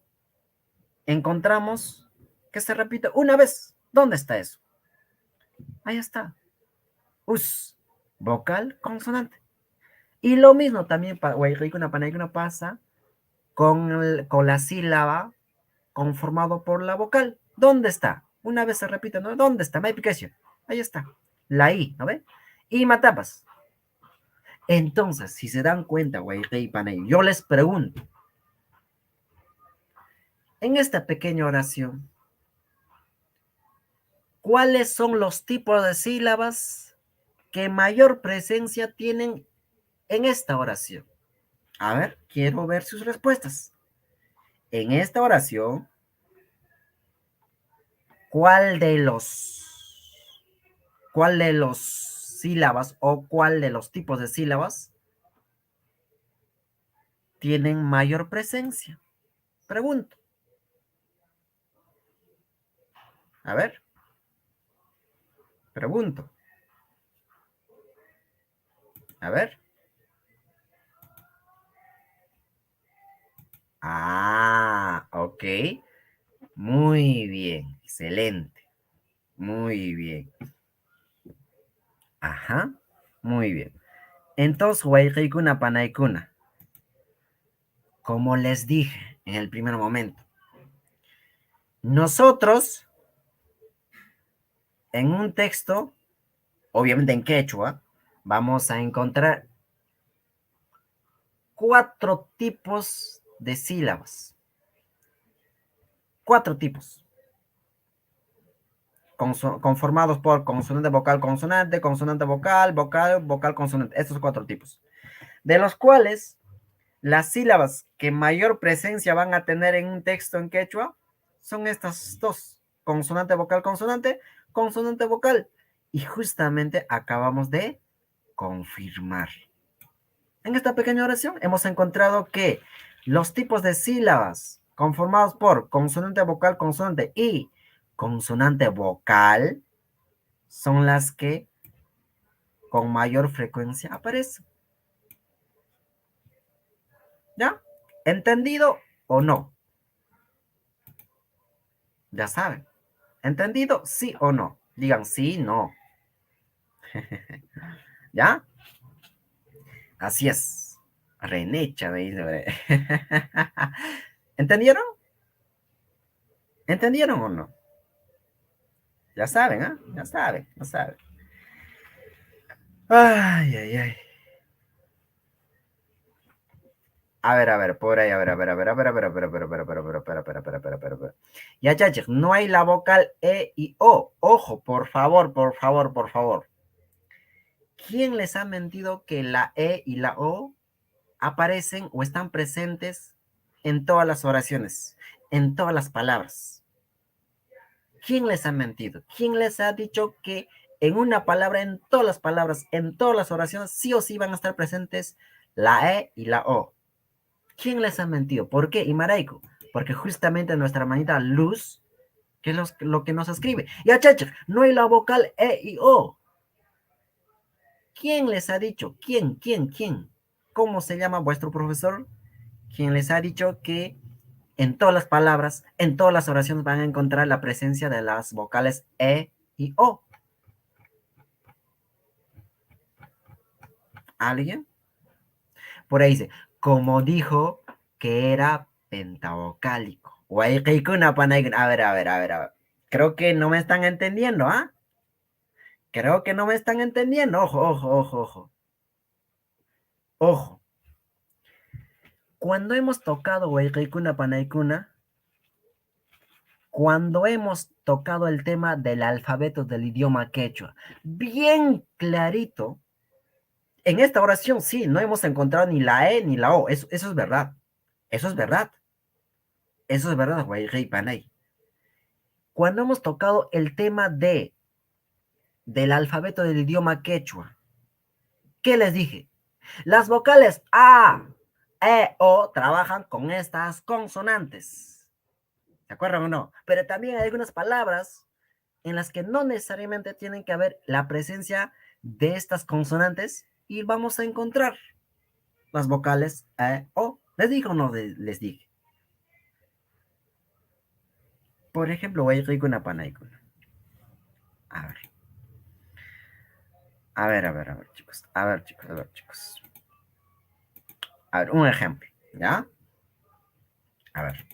encontramos que se repite una vez. ¿Dónde está eso? Ahí está. Us, vocal consonante. Y lo mismo también para Panaykuna pasa con la sílaba conformado por la vocal. ¿Dónde está? Una vez se repite, ¿no? ¿Dónde está? Ahí está. La I, ¿no ve? Y matapas. Entonces, si se dan cuenta, Panay, yo les pregunto, en esta pequeña oración, ¿cuáles son los tipos de sílabas que mayor presencia tienen en esta oración? A ver, quiero ver sus respuestas. En esta oración, ¿cuál de los sílabas o cuál de los tipos de sílabas tienen mayor presencia? Pregunto. A ver, pregunto. A ver. Ah, ok. Muy bien, excelente. Muy bien. Ajá, muy bien. Entonces, Waiqikuna Panaykuna, como les dije en el primer momento, nosotros en un texto, obviamente en quechua, vamos a encontrar 4 tipos de sílabas. 4 tipos. Conformados por consonante vocal consonante, consonante vocal, vocal, vocal consonante. Estos 4 tipos. De los cuales las sílabas que mayor presencia van a tener en un texto en quechua son estas 2. Consonante vocal consonante, consonante vocal. Y justamente acabamos de confirmar. En esta pequeña oración hemos encontrado que los tipos de sílabas conformados por consonante vocal consonante y consonante vocal son las que con mayor frecuencia aparecen. ¿Ya? ¿Entendido o no? Ya saben. ¿Entendido? Sí o no. Digan sí, no. ¿Ya? Así es. Renecha, me dice. ¿Entendieron? ¿Entendieron o no? Ya saben, ¿ah? Ya saben, ya saben. Ay, ay, ay. A ver, por ahí, a ver, a ver, a ver, a ver, a ver, a ver, a ver, a ver, a ver, a ver, a ver. Ya, ya, no hay la vocal E y O. Ojo, por favor, por favor, por favor. ¿Quién les ha mentido que la E y la O aparecen o están presentes en todas las oraciones, en todas las palabras? ¿Quién les ha mentido? ¿Quién les ha dicho que en una palabra, en todas las palabras, en todas las oraciones, sí o sí van a estar presentes la E y la O? ¿Quién les ha mentido? ¿Por qué? Y Maraico, porque justamente nuestra hermanita Luz, que es lo que nos escribe. Ya, chacha, no hay la vocal E y O. ¿Quién les ha dicho? ¿Quién? ¿Quién? ¿Cómo se llama vuestro profesor? ¿Quién les ha dicho que en todas las palabras, en todas las oraciones van a encontrar la presencia de las vocales E y O? ¿Alguien? Por ahí dice, como dijo que era pentavocálico. A ver, a ver, a ver, a ver. Creo que no me están entendiendo, ¿ah? Creo que no me están entendiendo. Ojo, ojo, ojo, ojo. Ojo. Cuando hemos tocado Huaycaicuna Panaicuna, cuando hemos tocado el tema del alfabeto del idioma quechua, bien clarito, En esta oración, sí, no hemos encontrado ni la E ni la O. Eso es verdad. Eso es verdad. Eso es verdad, Guayrey Panay. Cuando hemos tocado el tema del alfabeto del idioma quechua, ¿qué les dije? Las vocales A, E, O trabajan con estas consonantes. ¿Se acuerdan o no? Pero también hay algunas palabras en las que no necesariamente tienen que haber la presencia de estas consonantes y vamos a encontrar las vocales E, O. ¿Les dije o no les dije? Por ejemplo, voy a ir con una panaicona. A ver. A ver, chicos. A ver, chicos, a ver, chicos. A ver, un ejemplo, ¿ya? A ver.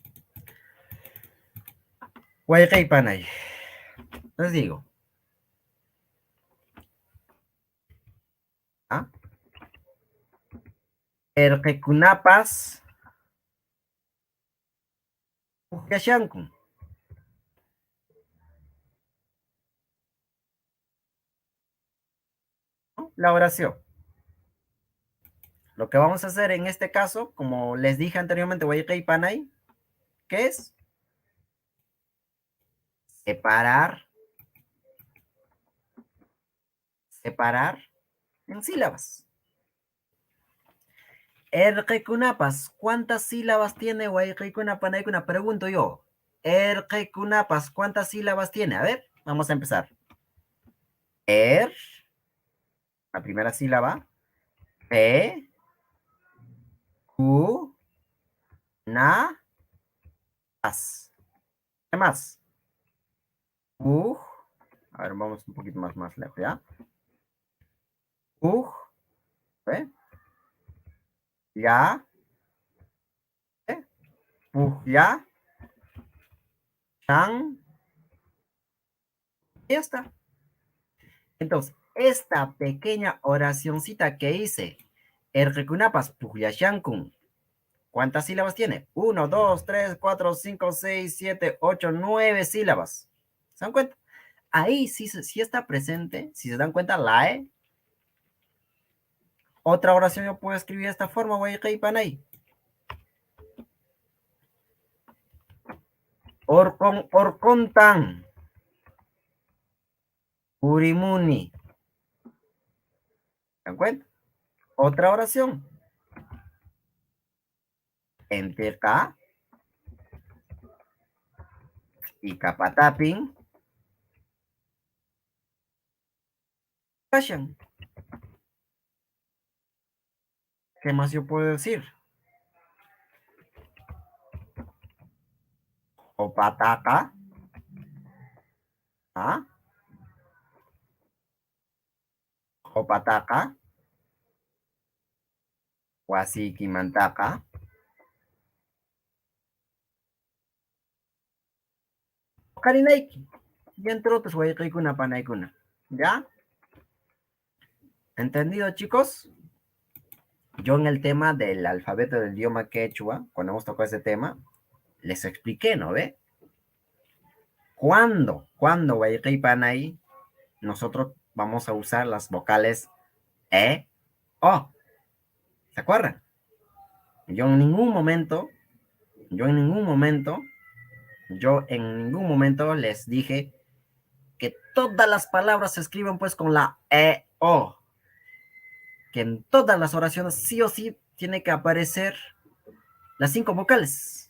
Guayqay panay. Les digo. ¿Ah? Erquecunapas. Pujyashankun. ¿No? La oración. Lo que vamos a hacer en este caso, como les dije anteriormente, Guayqay panay, ¿qué es? Separar. Separar en sílabas. Erquecunapas, ¿cuántas sílabas tiene Guayquicuna? Pregunto yo. Erquecunapas, ¿cuántas sílabas tiene? A ver, vamos a empezar. Er, la primera sílaba. P, Q, na, as. ¿Qué más? U, a ver, vamos un poquito más lejos, ¿ya? U, ¿eh? Ya, ¿eh? Ya, chan, y ya está. Entonces, esta pequeña oracioncita que hice, Erquecunapas, Pujyashankun, ¿cuántas sílabas tiene? 1, 2, 3, 4, 5, 6, 7, 8, 9 sílabas. ¿Se dan cuenta? Ahí sí está presente, si se dan cuenta, la E. Otra oración yo puedo escribir de esta forma, Guayqay Panay. Orcontan. Urimuni. ¿Se dan cuenta? Otra oración. Enteca. Y capatapin. Kashan. ¿Qué más yo puedo decir? Opataca. ¿Ah? Opataca. Huasiquimantaka. Karinaiki. Y entre otros, Guayqaykuna, Panaykuna. ¿Ya? ¿Entendido, chicos? Yo en el tema del alfabeto del idioma quechua, cuando hemos tocado ese tema, les expliqué, ¿no ve? ¿Cuándo, Guayqay Panay, nosotros vamos a usar las vocales E, O? ¿Se acuerdan? Yo en ningún momento, yo en ningún momento les dije que todas las palabras se escriben pues con la E, O. Que en todas las oraciones sí o sí tiene que aparecer las 5 vocales.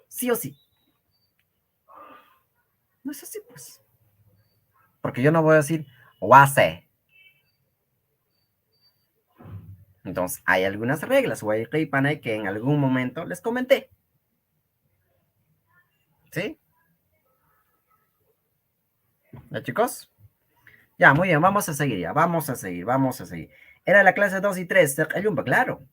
Sí o sí. No es así, pues. Porque yo no voy a decir wase. Entonces, hay algunas reglas, Panay, que en algún momento les comenté. ¿Sí? ¿Ya, chicos? Ya, muy bien, vamos a seguir ya. Vamos a seguir. Era la clase 2 y 3. Claro.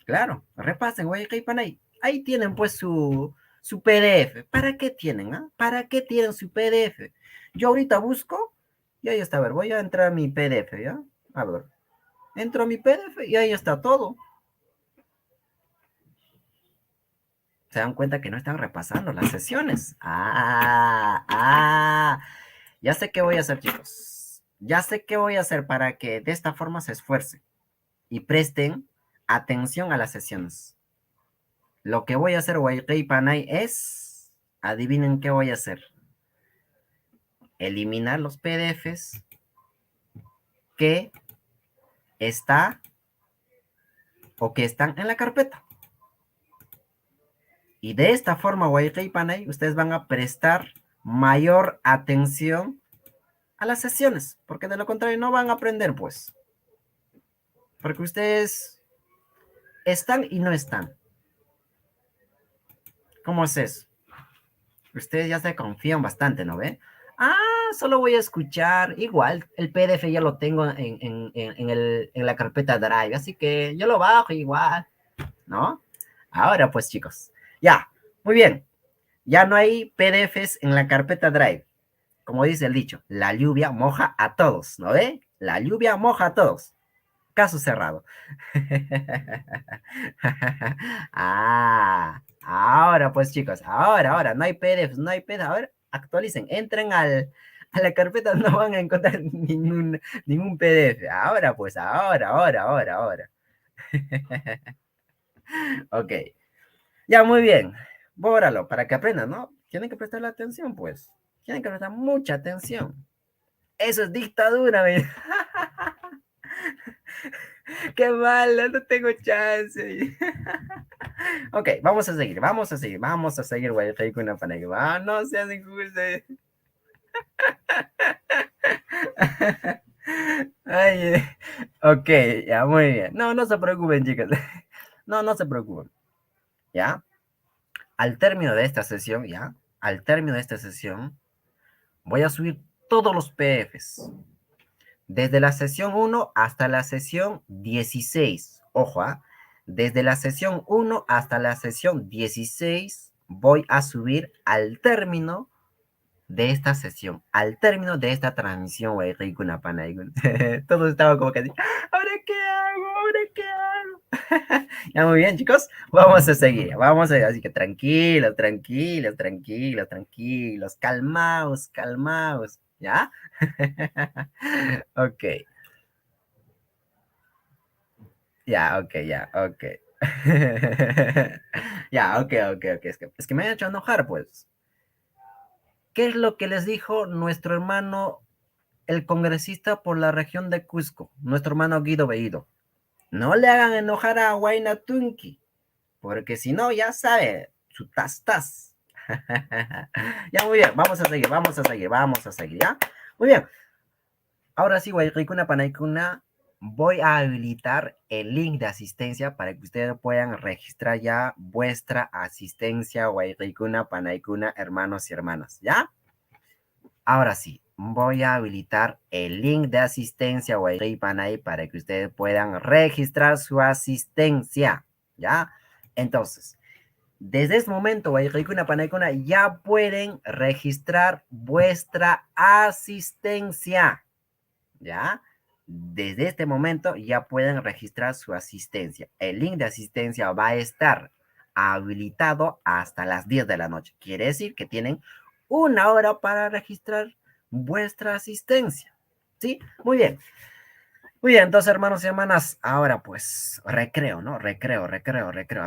Claro. Repasen, Panay. Ahí tienen pues su PDF. ¿Para qué tienen? ¿Para qué tienen su PDF? Yo ahorita busco y ahí está. A ver, voy a entrar a mi PDF, ¿ya? A ver. Entro a mi PDF y ahí está todo. Se dan cuenta que no están repasando las sesiones. Ya sé qué voy a hacer, chicos. Ya sé qué voy a hacer para que de esta forma se esfuerce. y presten atención a las sesiones. Lo que voy a hacer, Wayrey Panay, es, adivinen qué voy a hacer. Eliminar los PDFs que están en la carpeta. Y de esta forma, Wayrey Panay, ustedes van a prestar mayor atención a las sesiones, porque de lo contrario no van a aprender, pues. Porque ustedes están y no están. ¿Cómo es eso? Ustedes ya se confían bastante, ¿no ve? Solo voy a escuchar. Igual, el PDF ya lo tengo en la carpeta Drive, así que yo lo bajo igual, ¿no? Ahora pues, chicos, ya, muy bien. Ya no hay PDFs en la carpeta Drive. Como dice el dicho, la lluvia moja a todos, ¿no ve? La lluvia moja a todos. Caso cerrado. Ahora pues, chicos, ahora, no hay PDFs, no hay PDFs. A ver, actualicen, entren a la carpeta, no van a encontrar ningún PDF. Ahora pues, ahora. Ok, ya, muy bien. Bóralo, para que aprendan, ¿no? Tienen que prestarle atención, pues. Tienen que prestar mucha atención. Eso es dictadura, ¿ves? Qué malo, no tengo chance. Ok, vamos a seguir, Wayrey Kuna Panay. No seas injusto. Ay, ok, ya, muy bien. No se preocupen, chicas. No se preocupen. ¿Ya? Al término de esta sesión, voy a subir todos los PDFs. Desde la sesión 1 hasta la sesión 16. Ojo, desde la sesión 1 hasta la sesión 16 voy a subir al término de esta sesión, al término de esta transmisión, Wayrey Kuna Panay. Todos estaban como que así, ¿ahora qué hago? Ya, muy bien, chicos, vamos a seguir, así que tranquilos, calmaos, ¿ya? Ok. Ya, ok. Ya, ok. Es que me han hecho enojar, pues. ¿Qué es lo que les dijo nuestro hermano, el congresista por la región de Cusco, nuestro hermano Guido Bellido? No le hagan enojar a Huayna Tunki, porque si no, ya sabe, su tas. Ya, muy bien, vamos a seguir, ¿ya? Muy bien. Ahora sí, Wayrey Kuna Panay Kuna, voy a habilitar el link de asistencia para que ustedes puedan registrar ya vuestra asistencia, Wayrey Kuna Panay Kuna, hermanos y hermanas, ¿ya? Ahora sí, voy a habilitar el link de asistencia, Wayrey Panay, para que ustedes puedan registrar su asistencia, ¿ya? Entonces, desde este momento, Wayrey Kuna Panay Kuna, ya pueden registrar vuestra asistencia, ¿ya? Desde este momento ya pueden registrar su asistencia. El link de asistencia va a estar habilitado hasta las 10 de la noche. Quiere decir que tienen 1 hora para registrar vuestra asistencia. ¿Sí? Muy bien. Entonces, hermanos y hermanas, ahora pues, recreo, ¿no? Recreo. A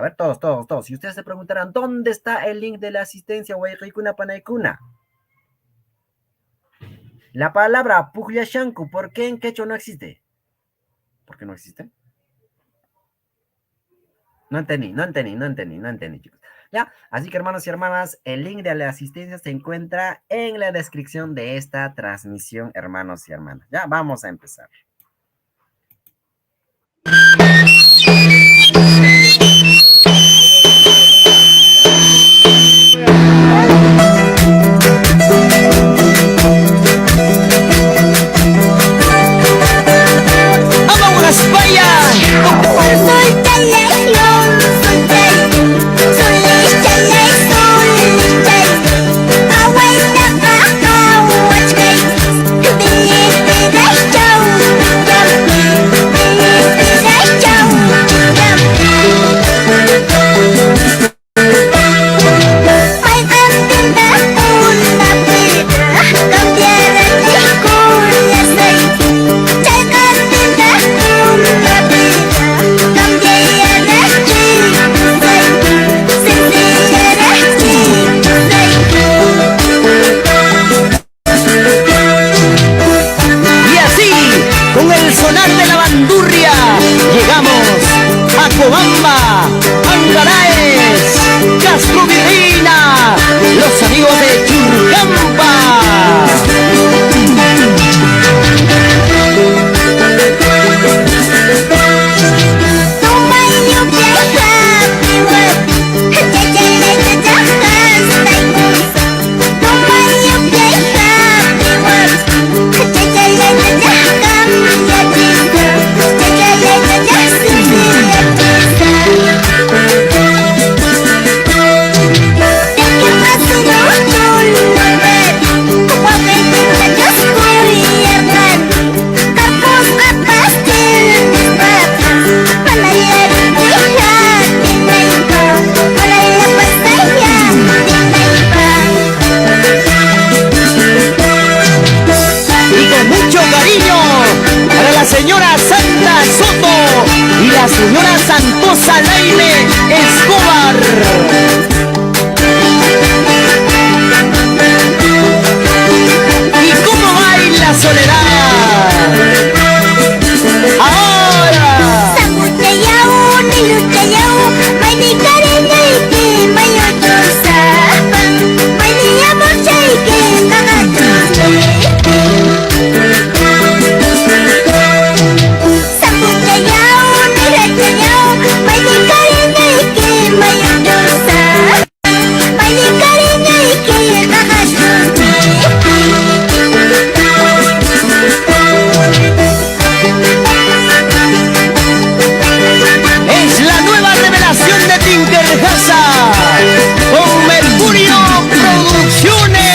ver, todos. Si ustedes se preguntarán, ¿dónde está el link de la asistencia, Wayrey Kuna Panay Kuna? La palabra Pugliashanku, ¿por qué en quechua no existe? ¿Por qué no existe? No entendí, chicos. ¿Ya? Así que, hermanos y hermanas, el link de la asistencia se encuentra en la descripción de esta transmisión, hermanos y hermanas. Ya, vamos a empezar. Soy Cochabamba, Angaraes, Castro Virreina, los amigos de Churcampa. Señora Santa Soto y la señora Santosa Laime Escobar. ¿Y cómo baila Soledad? Ahora. Con Mercurio Producciones.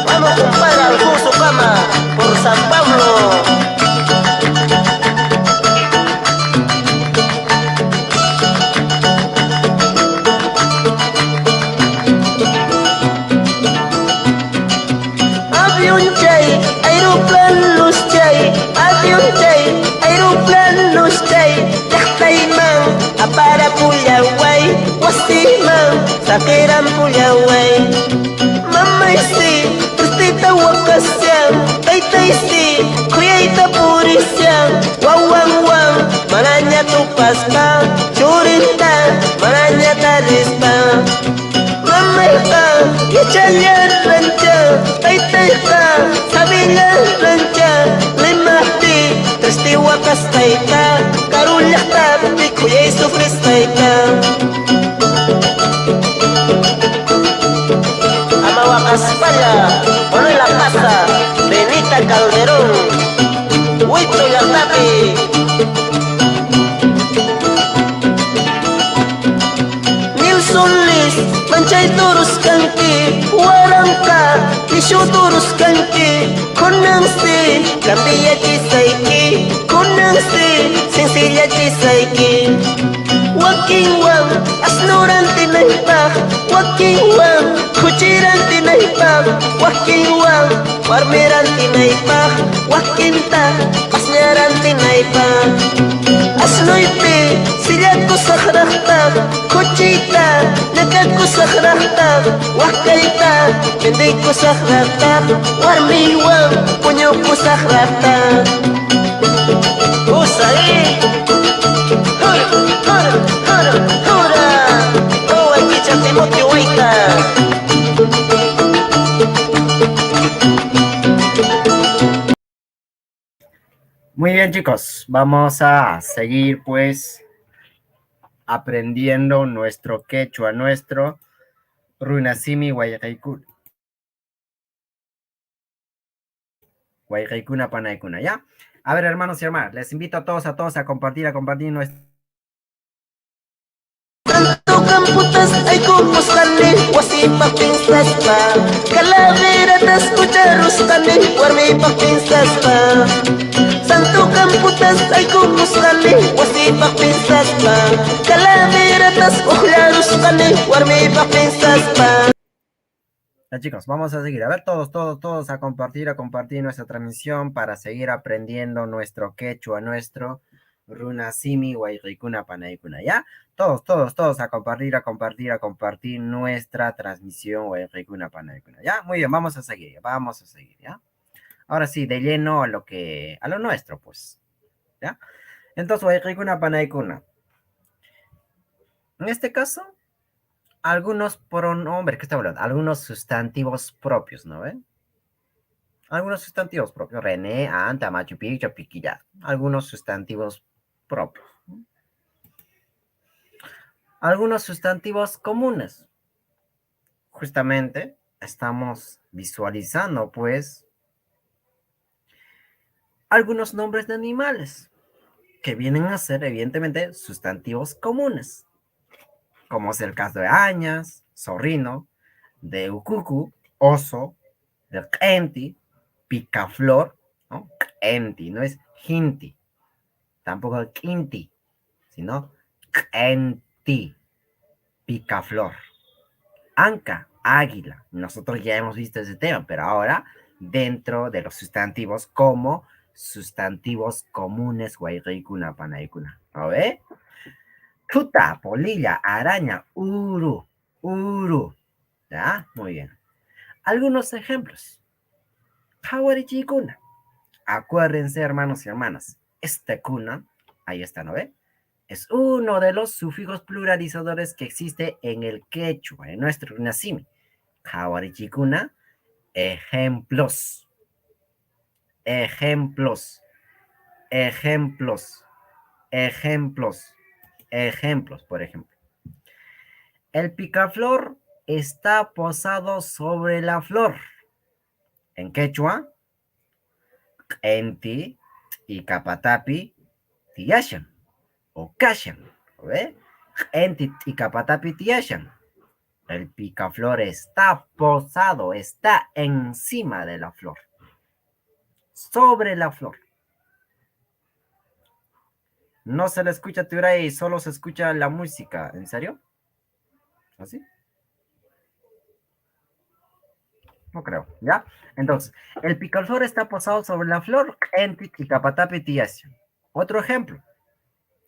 Vamos compadre Alfonso Cama por San Pablo. sakiran puyaway. Mamay si, Kristita wakasyang, tay si, kuyayta purisyang, wawang, mananya tupas pa, churinta, mananya taris pa. Mamay ka, yachalyan rancha, tay ka, sabilan rancha, limahti, Kristi wakas ka, karulyak ta, kuyay sufris ka. Wakas pala, Ono la Casa, Benita Calderón, Huito Yatapi. Nilson Lis, Manchay Turus Kanki, Warangka, Ishu Turus Kanki, Konangsi, Kambiya Chisaiki, Konangsi, Sencilla Chisaiki. Waking Wang, Asnuran Tinaipak, Waking Wang, Kuchiran Tinaipak, Waking Wang, Warmiran Tinaipak, Wakinta, Pasnyaran Tinaipak. Asnoypi, Silyat ko sa kraktak, Kuchita, Nagad ko sa kraktak, Wakayta, Pinday ko sa kraktak, Warmi Wang, Punyo ko sa kraktak. Usay! Muy bien, chicos, vamos a seguir pues aprendiendo nuestro quechua, nuestro runasimi guaycaicuna. Guaycaicuna panaicuna, ¿ya? A ver, hermanos y hermanas, les invito a todos a compartir nuestro... Kamputas ay kupuskani, wasipak pinsas pa. Calaveratas kucharuskani, warmipak pinsas pa. Santo Kamputas ay kupuskani, wasipak pinsas pa. Calaveratas uhlaruskani, warmipak pinsas pa. Ya, chicos, vamos a seguir. A ver, todos a compartir nuestra transmisión para seguir aprendiendo nuestro quechua, nuestro runasimi guaycaicuna panaicuna, ¿ya? Todos a compartir nuestra transmisión guaycaicuna panaicuna, ¿ya? Muy bien, vamos a seguir, ¿ya? Ahora sí, de lleno a lo nuestro, pues, ¿ya? Entonces, guaycaicuna panaicuna. En este caso, algunos pronombres, ¿qué está hablando? Algunos sustantivos propios, ¿no ven? Algunos sustantivos propios. René, Anta, Machu Picchu, Piquilla. Algunos sustantivos propios. Algunos sustantivos comunes. Justamente estamos visualizando, pues, algunos nombres de animales que vienen a ser, evidentemente, sustantivos comunes. Como es el caso de añas, zorrino, de ucucu, oso, de enti, picaflor, ¿no? Enti, no es jinti, tampoco quinti, sino enti, picaflor. Anca, águila. Nosotros ya hemos visto ese tema, pero ahora dentro de los sustantivos como sustantivos comunes, guaycaicuna, panaicuna. ¿Lo ve? Tuta, polilla, araña, uru. ¿Ya? Muy bien. Algunos ejemplos. Hawarichikuna. Acuérdense, hermanos y hermanas, este kuna, ahí está, ¿no ve? Es uno de los sufijos pluralizadores que existe en el quechua, en nuestro runasimi. Hawarichikuna, ejemplos, por ejemplo. El picaflor está posado sobre la flor. En quechua, enti y capatapi tiyashan o kashan. ¿Ve? Enti y capatapi tiyashan. El picaflor está posado, está encima de la flor. Sobre la flor. No se le escucha Turay, solo se escucha la música. ¿En serio? ¿Así? No creo, ¿ya? Entonces, el picaflor está posado sobre la flor, enti y capatapi tiyashan. Otro ejemplo.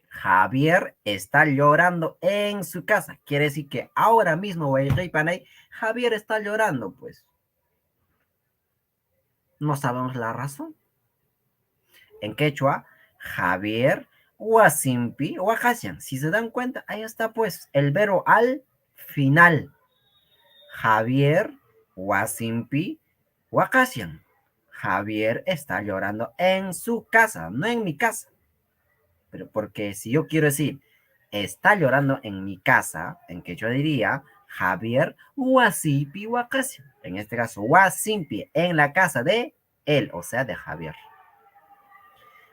Javier está llorando en su casa. Quiere decir que ahora mismo, Panay, Javier está llorando, pues. No sabemos la razón. En quechua, Javier, Wasimpi, Wakasian. Si se dan cuenta, ahí está, pues, el verbo al final. Javier, Wasimpi, Wakasian. Javier está llorando en su casa, no en mi casa. Pero porque si yo quiero decir, está llorando en mi casa, en que yo diría, Javier Wasipi Wakasi. En este caso, Wasimpi, en la casa de él, o sea, de Javier.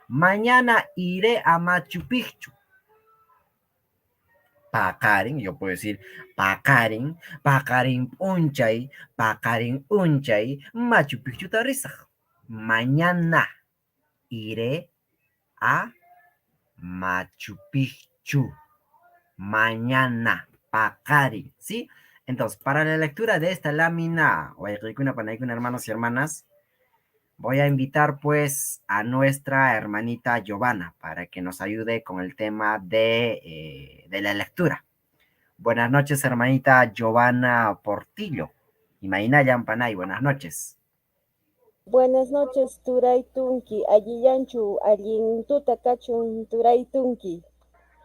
Mañana iré a Machu Picchu. Pakarin, yo puedo decir, Pakarin Unchay, Machu Picchu Tarisa. Mañana iré a Machu Picchu. Mañana, Pacari, ¿sí? Entonces, para la lectura de esta lámina, hermanos y hermanas, voy a invitar pues a nuestra hermanita Giovanna para que nos ayude con el tema de la lectura. Buenas noches, hermanita Giovanna Portillo. Imaina Yampanay, buenas noches. Buenas noches, Turay Tunki. Allí yanchu, allí tuta cachun, Turay Tunki.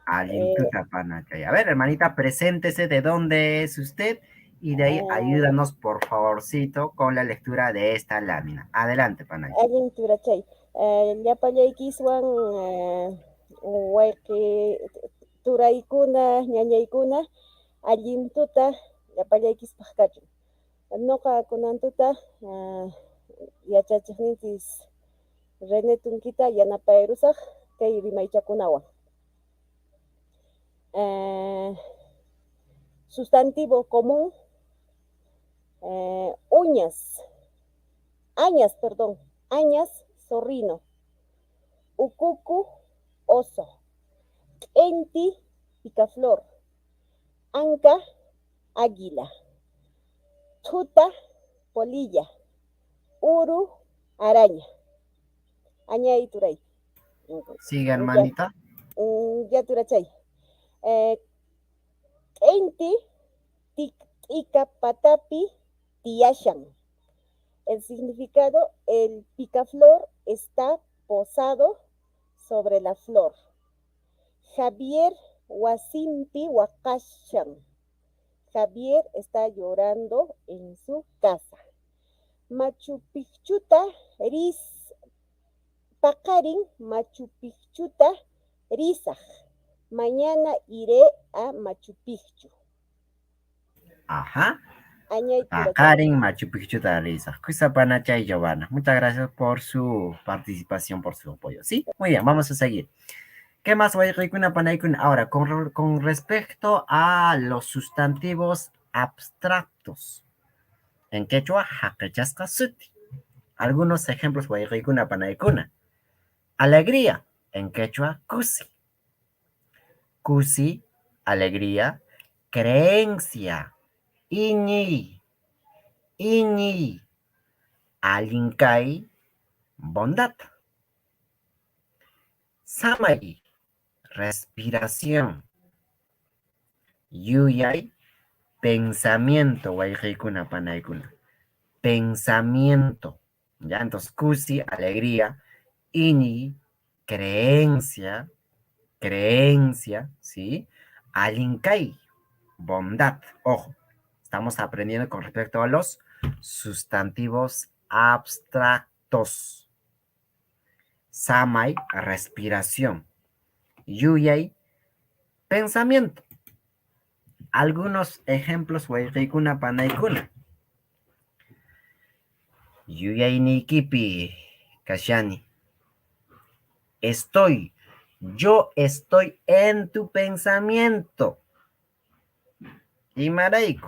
A ver, hermanita, preséntese de dónde es usted y de ahí ayúdanos, por favorcito, con la lectura de esta lámina. Adelante, Panay. Allí turachay. Llapallaykiswan, wayqi turaykuna, ñañaykuna, allí tuta, llapallaykispas cachun. Noqa kunantuta, yachachiqninchis René Tunkita yanapayrusak, kay rimaychakunawan. Sustantivo común, uñas, añas, zorrino, ukuku, oso, enti, picaflor, anca, águila, tuta, polilla, uru, araña. Añay turay. Sigue, hermanita. Ya turachay. Enti, tika, patapi, tiashan. El significado, el picaflor está posado sobre la flor. Javier Wasimpi Wakashan. Javier está llorando en su casa. Machu Picchuta ris Pakarin Machu Picchuta risaj. Mañana iré a Machu Picchu. Ajá. Añay Karen Machu Picchu Tarisa. Kuisapanacha y Giovanna. Muchas gracias por su participación, por su apoyo. ¿Sí? Muy bien, vamos a seguir. ¿Qué más voy a panaikun? Ahora, con respecto a los sustantivos abstractos. En quechua, hakachasca suti. Algunos ejemplos voy a panaikuna. Alegría. En quechua, kusi. Kusi, alegría. Creencia. Iñi. Alincay, bondad. Samay, respiración. Yuyay, pensamiento. Guayjikuna panaykuna. Pensamiento. Ya, entonces, kusi, alegría. Iñi, creencia. ¿Sí? Alincay, bondad. Ojo, estamos aprendiendo con respecto a los sustantivos abstractos. Samay, respiración. Yuyay, pensamiento. Algunos ejemplos, Wayrikuna Panaykuna. Yuyay Nikipi, Kashani. Yo estoy en tu pensamiento. Imaraiku.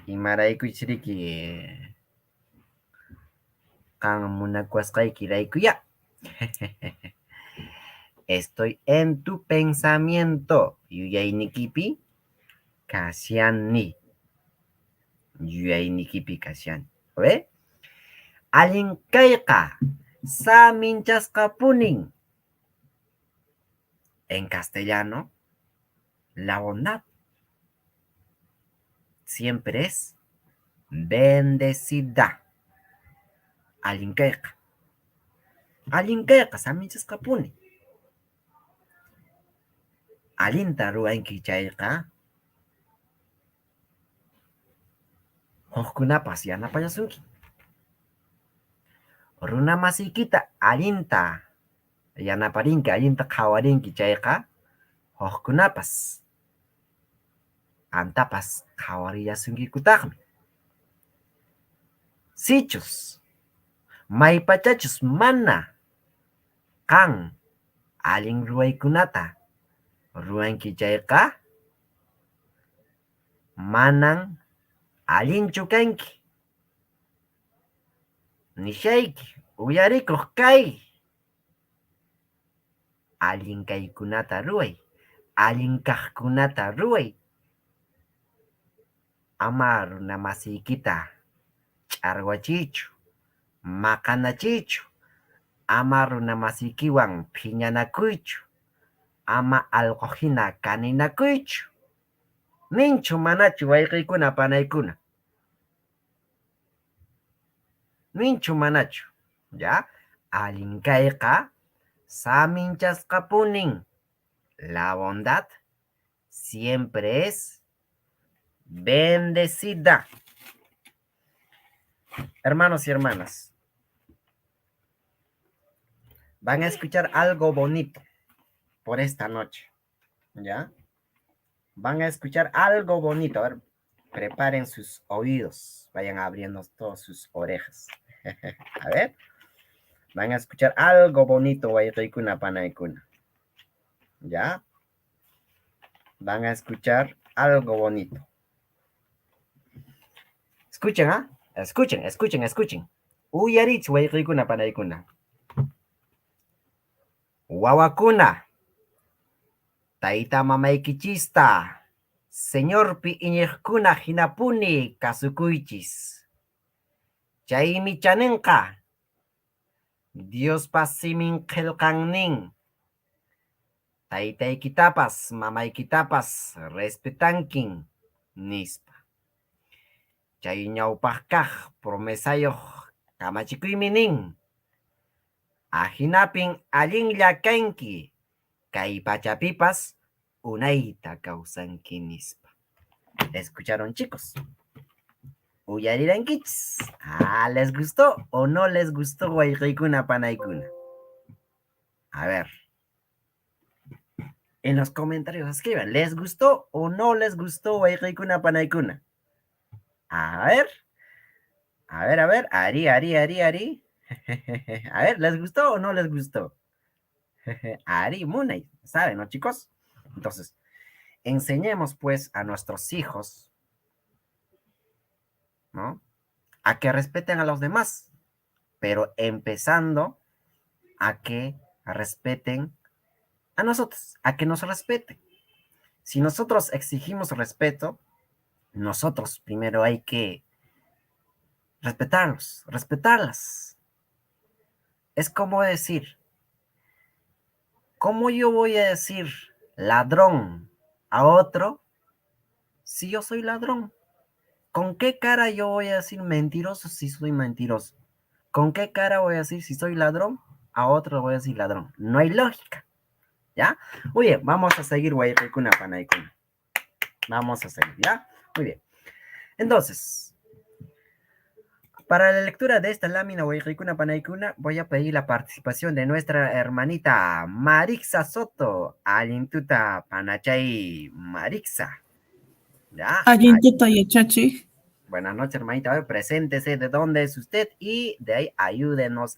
Imaraiku ichiriki. Kan munakuasqayki raykuya. Estoy en tu pensamiento. Yuyay nikipi. Kasiani. Yuyay nikipi kasiani. ¿Ve? Alinkayqa. Saminchasqa punin. En castellano, la bondad siempre es bendecida. Alinqueca. Alinqueca, samichas capuni. Alinta ruanki chayqa. Hukkunapas yanapayasunki. Runa masikita alinta yanaparinki, alinta qhawarinki chayqa. Hukkunapas antapas qhawariyasunkiykutaqmi. Sichus maypachachus mana qan allin ruwaykunata ruwanki chayqa manan allinchu kanki. Nishayki uyarikuq kay. Allin kaykunata ruway. Allin kaqkunata ruway. Ama runa masiykita ch'arwachichu, maqanachichu. Ama runa masiykiwan phiñanakuychu. Ama allquhina kaninakuychu. Ninchu manachu wayqiykuna panaykuna. Ninchu manachu. ¿Ya? Allin kayqa saminchasqapunin. La bondad siempre es bendecida. Hermanos y hermanas, van a escuchar algo bonito por esta noche. ¿Ya? Van a escuchar algo bonito. A ver, preparen sus oídos. Vayan abriendo todas sus orejas. A ver. Van a escuchar algo bonito, wayqiykuna panaykuna. ¿Ya? Van a escuchar algo bonito. Escuchen, ¿ah? Escuchen, escuchen, escuchen. Uyarich wayqiykuna panaykuna. Wawakuna. Tayta mamaykichista. Señorpi iñiqkuna hinapuni kasukuychis. Chaymi chaninqa. Dios pasimin qillqannin. Taytaykitapas mamaykitapas respetankin nispa. Chay ñawpaq kaq promesayuq kamachikuymi nin. Ajinapin allinlla kanki. Kay pachapipas unayta kawsanki nispa. ¿Escucharon, chicos? Uyarirankichis. ¿Les gustó o no les gustó wayqiykuna panaykuna? A ver. En los comentarios escriban, ¿les gustó o no les gustó wayqiykuna panaykuna? A ver. A ver, a ver. Ari. A ver, ¿les gustó o no les gustó? Ari, Munay. ¿Saben, no, chicos? Entonces, enseñemos pues a nuestros hijos, ¿no? A que respeten a los demás, pero empezando a que respeten a nosotros, a que nos respeten. Si nosotros exigimos respeto, nosotros primero hay que respetarlos, respetarlas. Es como decir, ¿cómo yo voy a decir ladrón a otro si yo soy ladrón? ¿Con qué cara yo voy a decir mentiroso si soy mentiroso? ¿Con qué cara voy a decir si soy ladrón? A otro voy a decir ladrón. No hay lógica. ¿Ya? Muy bien, vamos a seguir, wayqiykuna panaykuna. Vamos a seguir, ¿ya? Muy bien. Entonces, para la lectura de esta lámina, wayqiykuna panaykuna, voy a pedir la participación de nuestra hermanita Marixa Soto. Allintuta panachay Marixa. ¿Ya? Allintuta yachachik. Buenas noches, hermanita. A ver, preséntese de dónde es usted y de ahí ayúdanos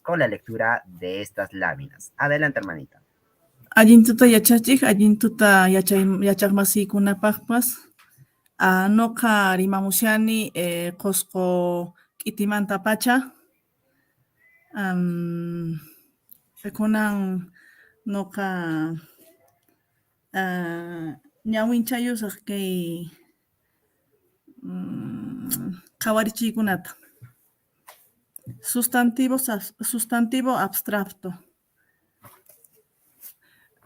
con la lectura de estas láminas. Adelante, hermanita. Allintuta yachachik, allintuta yachaqmasiykunapaqpas. Noqa rimamushani Qusqu k'itimanta pacha. Kunan noqa ñawinchayusaq kay qhawarichiykunata. Sustantivo abstracto.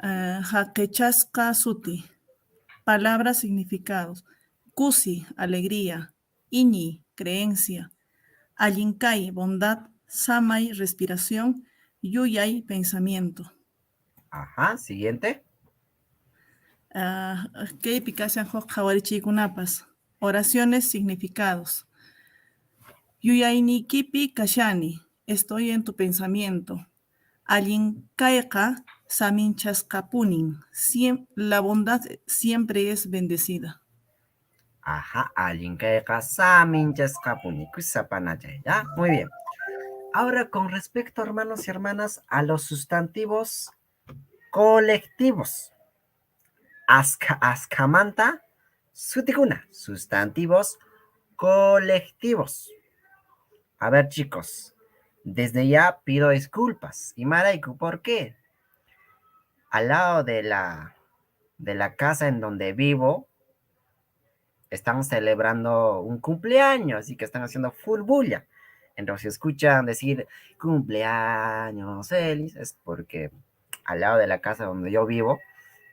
Jaquechasca suti. Palabras, significados. Kusi, alegría. Iñi, creencia. Allincay, bondad. Samay, respiración. Yuyay, pensamiento. Ajá, siguiente. Kaypi kashan huk qhawarichiykunapas. Oraciones, significados. Yuyaynikipi kashani. Estoy en tu pensamiento. Allinkayqa saminchasqapunin. La bondad siempre es bendecida. Ajá, Allinkayqa saminchasqapuni kusapanachay, ¿ya? Muy bien. Ahora, con respecto, hermanos y hermanas, a los sustantivos colectivos. Askamanta, sutikuna, sustantivos colectivos. A ver, chicos, desde ya pido disculpas. Y Maraiku, ¿por qué? Al lado de la casa en donde vivo, están celebrando un cumpleaños, así que están haciendo full bulla. Entonces, si escuchan decir cumpleaños feliz, es porque al lado de la casa donde yo vivo,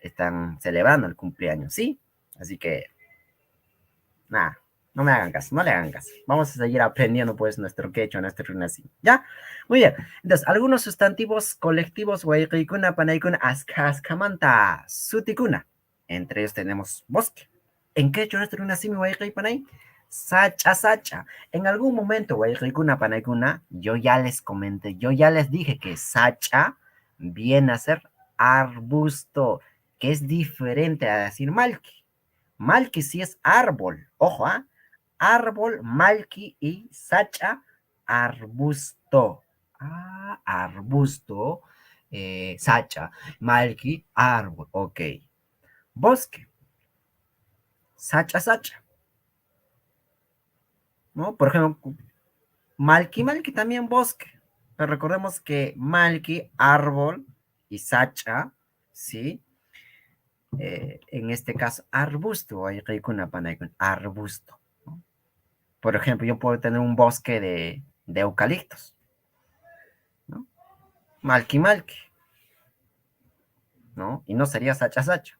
están celebrando el cumpleaños, ¿sí? Así que, nada, no me hagan caso, no le hagan caso. Vamos a seguir aprendiendo, pues, nuestro quechua, nuestro runasi, ¿ya? Muy bien. Entonces, algunos sustantivos colectivos, wayqikuna, panaykuna, askamanta, sutikuna. Entre ellos tenemos bosque. ¿En quechua nuestro runasi, mi wayqi panay? Sacha, sacha. En algún momento, wayqikuna, panaykuna, yo ya les comenté, yo ya les dije que sacha viene a ser arbusto, que es diferente a decir malki. Malki sí es árbol, ojo, ¿ah? Árbol, malki y sacha, arbusto. Ah, arbusto, sacha, malki, árbol, ok. Bosque, sacha, sacha, ¿no? Por ejemplo, malki, malki también bosque. Pero recordemos que malki, árbol y sacha, ¿sí? En este caso, arbusto, arbusto. ¿No? Por ejemplo, yo puedo tener un bosque de eucaliptos, ¿no? Malki malki, ¿no? Y no sería sacha sacha.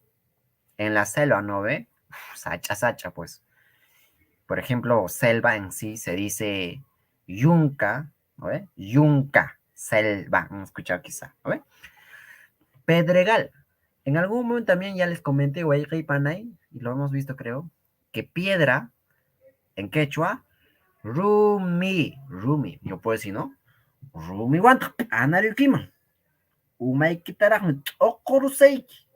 En la selva, ¿no ve? Sacha sacha, pues. Por ejemplo, selva en sí se dice yunca, ¿no ve? Yunca, selva, han escuchado quizá, ¿no ve? Pedregal. En algún momento también ya les comenté, Huayqui Panay, y lo hemos visto, creo, que piedra en quechua, rumi, yo puedo decir, ¿no? Rumi guanta, anarikima, umay kitaraj, okoruseiki.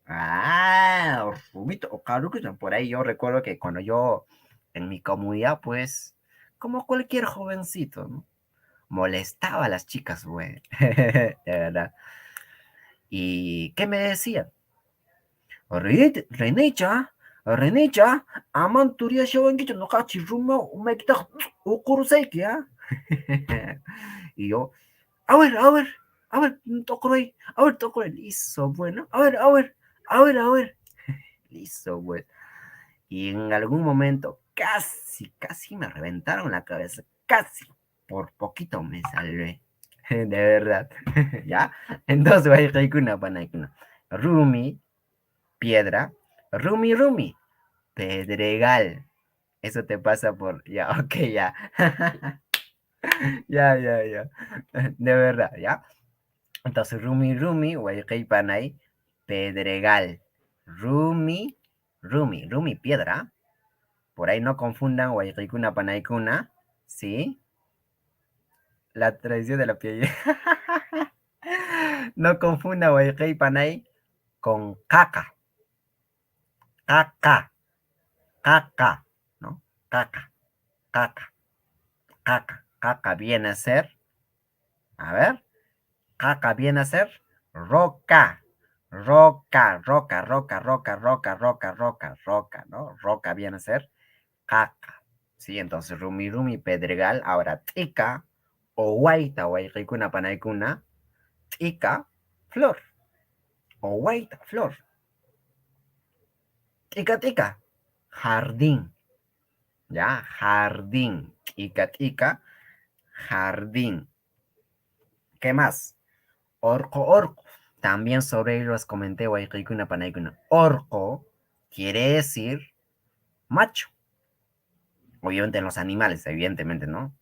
Ah, rumito, okarukusan. Por ahí yo recuerdo que cuando yo, en mi comunidad, pues, como cualquier jovencito, ¿no? Molestaba a las chicas, güey, de verdad. ¿Y qué me decían? Renecha, Renecha, aman turia shawankicha no kachi ruma umekita ukuruseki, ¿ah? Y yo, a ver, tocorey, listo, bueno, a ver, listo, pues. Y en algún momento casi me reventaron la cabeza, casi, por poquito me salvé, de verdad, ¿ya? Entonces, vaya, una panaikuna. Rumi, piedra, rumi, pedregal. Eso te pasa por, ya, ok, ya. Ya. De verdad, ¿ya? Entonces, rumi, panay, pedregal. Rumi, piedra. Por ahí no confundan Guayquicuna, Panaicuna, ¿sí? La tradición de la piedra. No confunda Guayquey Panay con caca. Caca, ¿no? Caca viene a ser, a ver, caca viene a ser roca. Roca, ¿no? Roca viene a ser caca. Sí, entonces rumi, pedregal, ahora tica, o guaita, guayquicuna, panaicuna, tica, flor, o guaita, flor. Tica, jardín, ¿ya? Jardín, tica, jardín. ¿Qué más? Orco. También sobre ello les comenté, Waikikuna Panaikuna. Orco quiere decir macho. Obviamente en los animales, evidentemente, ¿no?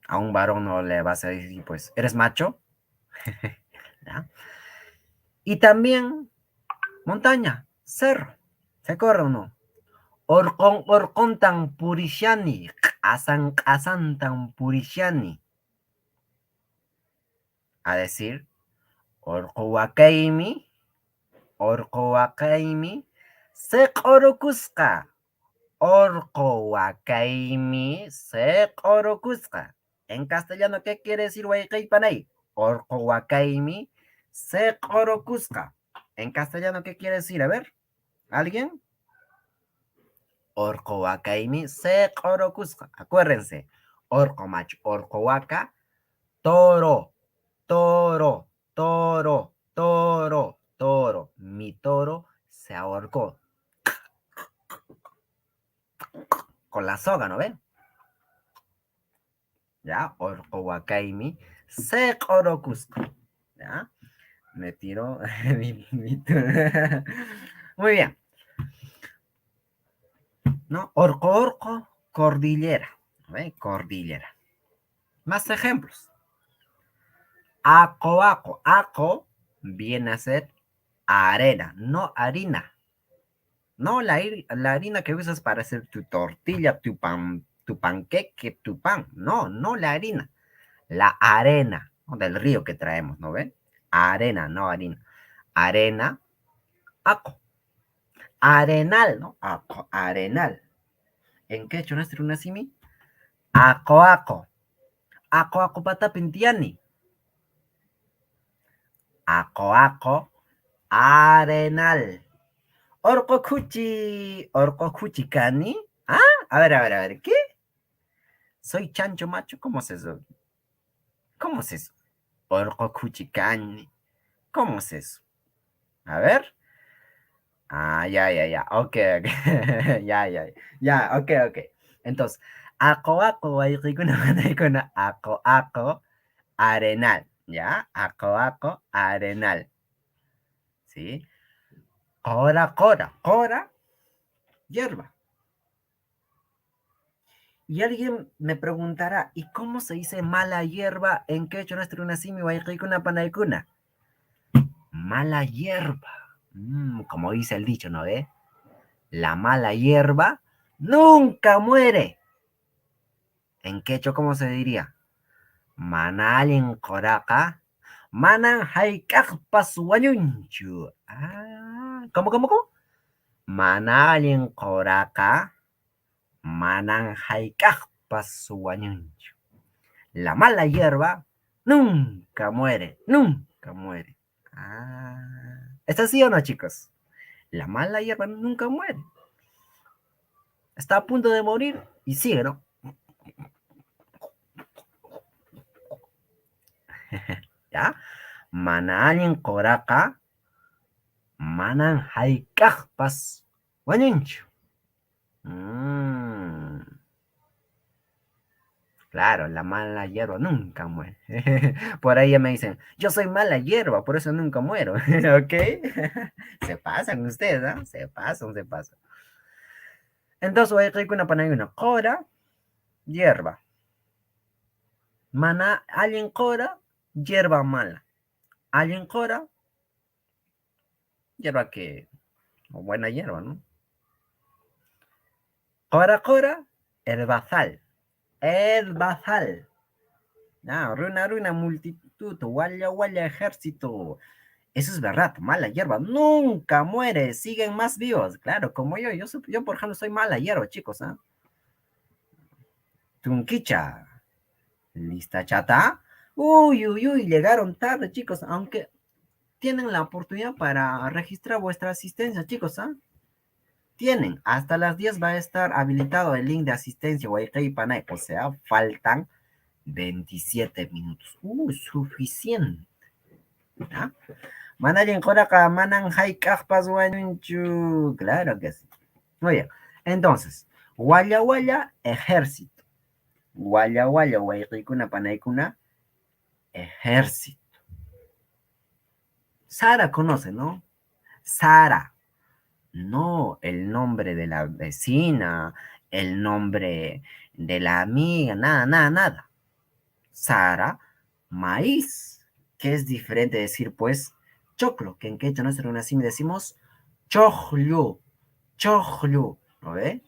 A un varón no le vas a decir, pues, ¿eres macho? ¿Ya? Y también montaña, cerro. ¿Se corre o no? Orcon, orcon tan purishani. Asan, asan tan purishani. A decir, orco wakaimi. Orco wakaimi. Se orokuska. Orco wakaimi. Se orokuska. En castellano, ¿qué quiere decir Waikaipanay? Orco wakaimi. Se orokuska. En castellano, ¿qué quiere decir? A ver, ¿alguien? Orco wakaimi se orokuska. Acuérdense, orco macho, orco waka, toro, toro, toro, toro, toro. Mi toro se ahorcó con la soga, ¿no ven? ¿Ya? Orco wakaimi se orokuska. ¿Ya? Me tiro Muy bien. ¿No? Orco, orco, cordillera. ¿Ve? Cordillera. Más ejemplos. Aco, aco. Aco viene a ser arena, no harina. No la harina que usas para hacer tu tortilla, tu panqueque, tu pan. No, no la harina. La arena, ¿no? Del río que traemos, ¿no ven? Arena, no harina. Arena, aco. Arenal, ¿no? Aco, arenal. ¿En qué hecho nuestro nacimi? Aco, aco. Aco, aco, pata pintiani. Aco, aco, arenal. Orco cuchi cani. Ah, a ver, ¿qué? Soy chancho macho, ¿cómo es eso? ¿Cómo es eso? Orco cuchi cani. ¿Cómo es eso? A ver. Ah, ya. Ok. Ya, ok. Entonces, ako, ay rikuna, ako, arenal. ¿Ya? Ako, arenal. ¿Sí? Cora, hierba. Y alguien me preguntará, ¿y cómo se dice mala hierba en quechua nuestro nacimi guayquicuna panaicuna? Mala hierba. Como dice el dicho, ¿no ve? La mala hierba nunca muere. En quechua, ¿cómo se diría? Manalin coraka, manan haikakpas wanyunchu. Ah, ¿cómo? Manalin coraka, manan haikakpas wanyunchu. La mala hierba nunca muere. Ah, ¿está así o no, chicos? La mala hierba nunca muere. Está a punto de morir y sigue, ¿no? ¿Ya? Manalin koraka, manan haikakpas wañunchu. Claro, la mala hierba nunca muere. Por ahí ya me dicen, yo soy mala hierba, por eso nunca muero. ¿Ok? Se pasan ustedes, ¿ah? Se pasan. Entonces voy a traer una panayuna. Cora, hierba. Mana, alguien cora, hierba mala. Alguien cora, hierba que, o buena hierba, ¿no? Cora, herbazal. No, runa, multitud, guaya, ejército. Eso es verdad, mala hierba nunca muere, siguen más vivos. Claro, como yo por ejemplo soy mala hierba, chicos, ¿ah? Tunquicha, lista chata. Uy, llegaron tarde, chicos, aunque tienen la oportunidad para registrar vuestra asistencia, chicos, ¿ah? Tienen, hasta las 10 va a estar habilitado el link de asistencia Wi-Fi Panay, o sea, faltan 27 minutos. Suficiente. ¿Ya? Manayin Koraka, Manan Haikakpas Wanunchu. Claro que sí. Muy bien. Entonces, Walla, ejército. Walla, Wairikuna Panaikuna, ejército. Sara conoce, ¿no? Sara. No el nombre de la vecina, el nombre de la amiga, nada, nada, nada. Sara, maíz, que es diferente de decir, pues, choclo, que en quechua nuestro nacimiento decimos choclo, choclo, ¿no ve?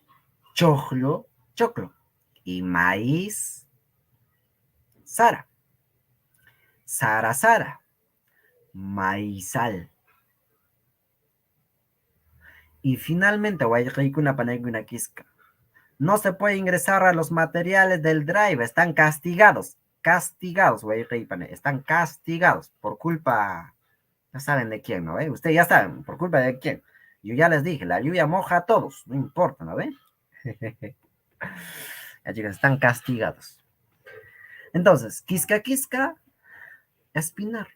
Choclo, choclo. Y maíz, Sara, Sara, Sara, maizal. Y finalmente, Guayquina Panayguna Quisca. No se puede ingresar a los materiales del drive, están castigados. Castigados, Guayquipane, están castigados por culpa, ya saben de quién, ¿no ve? Ustedes ya saben, por culpa de quién. Yo ya les dije, la lluvia moja a todos, no importa, ¿no ve? Ya chicos, están castigados. Entonces, quisca, quisca, espinar.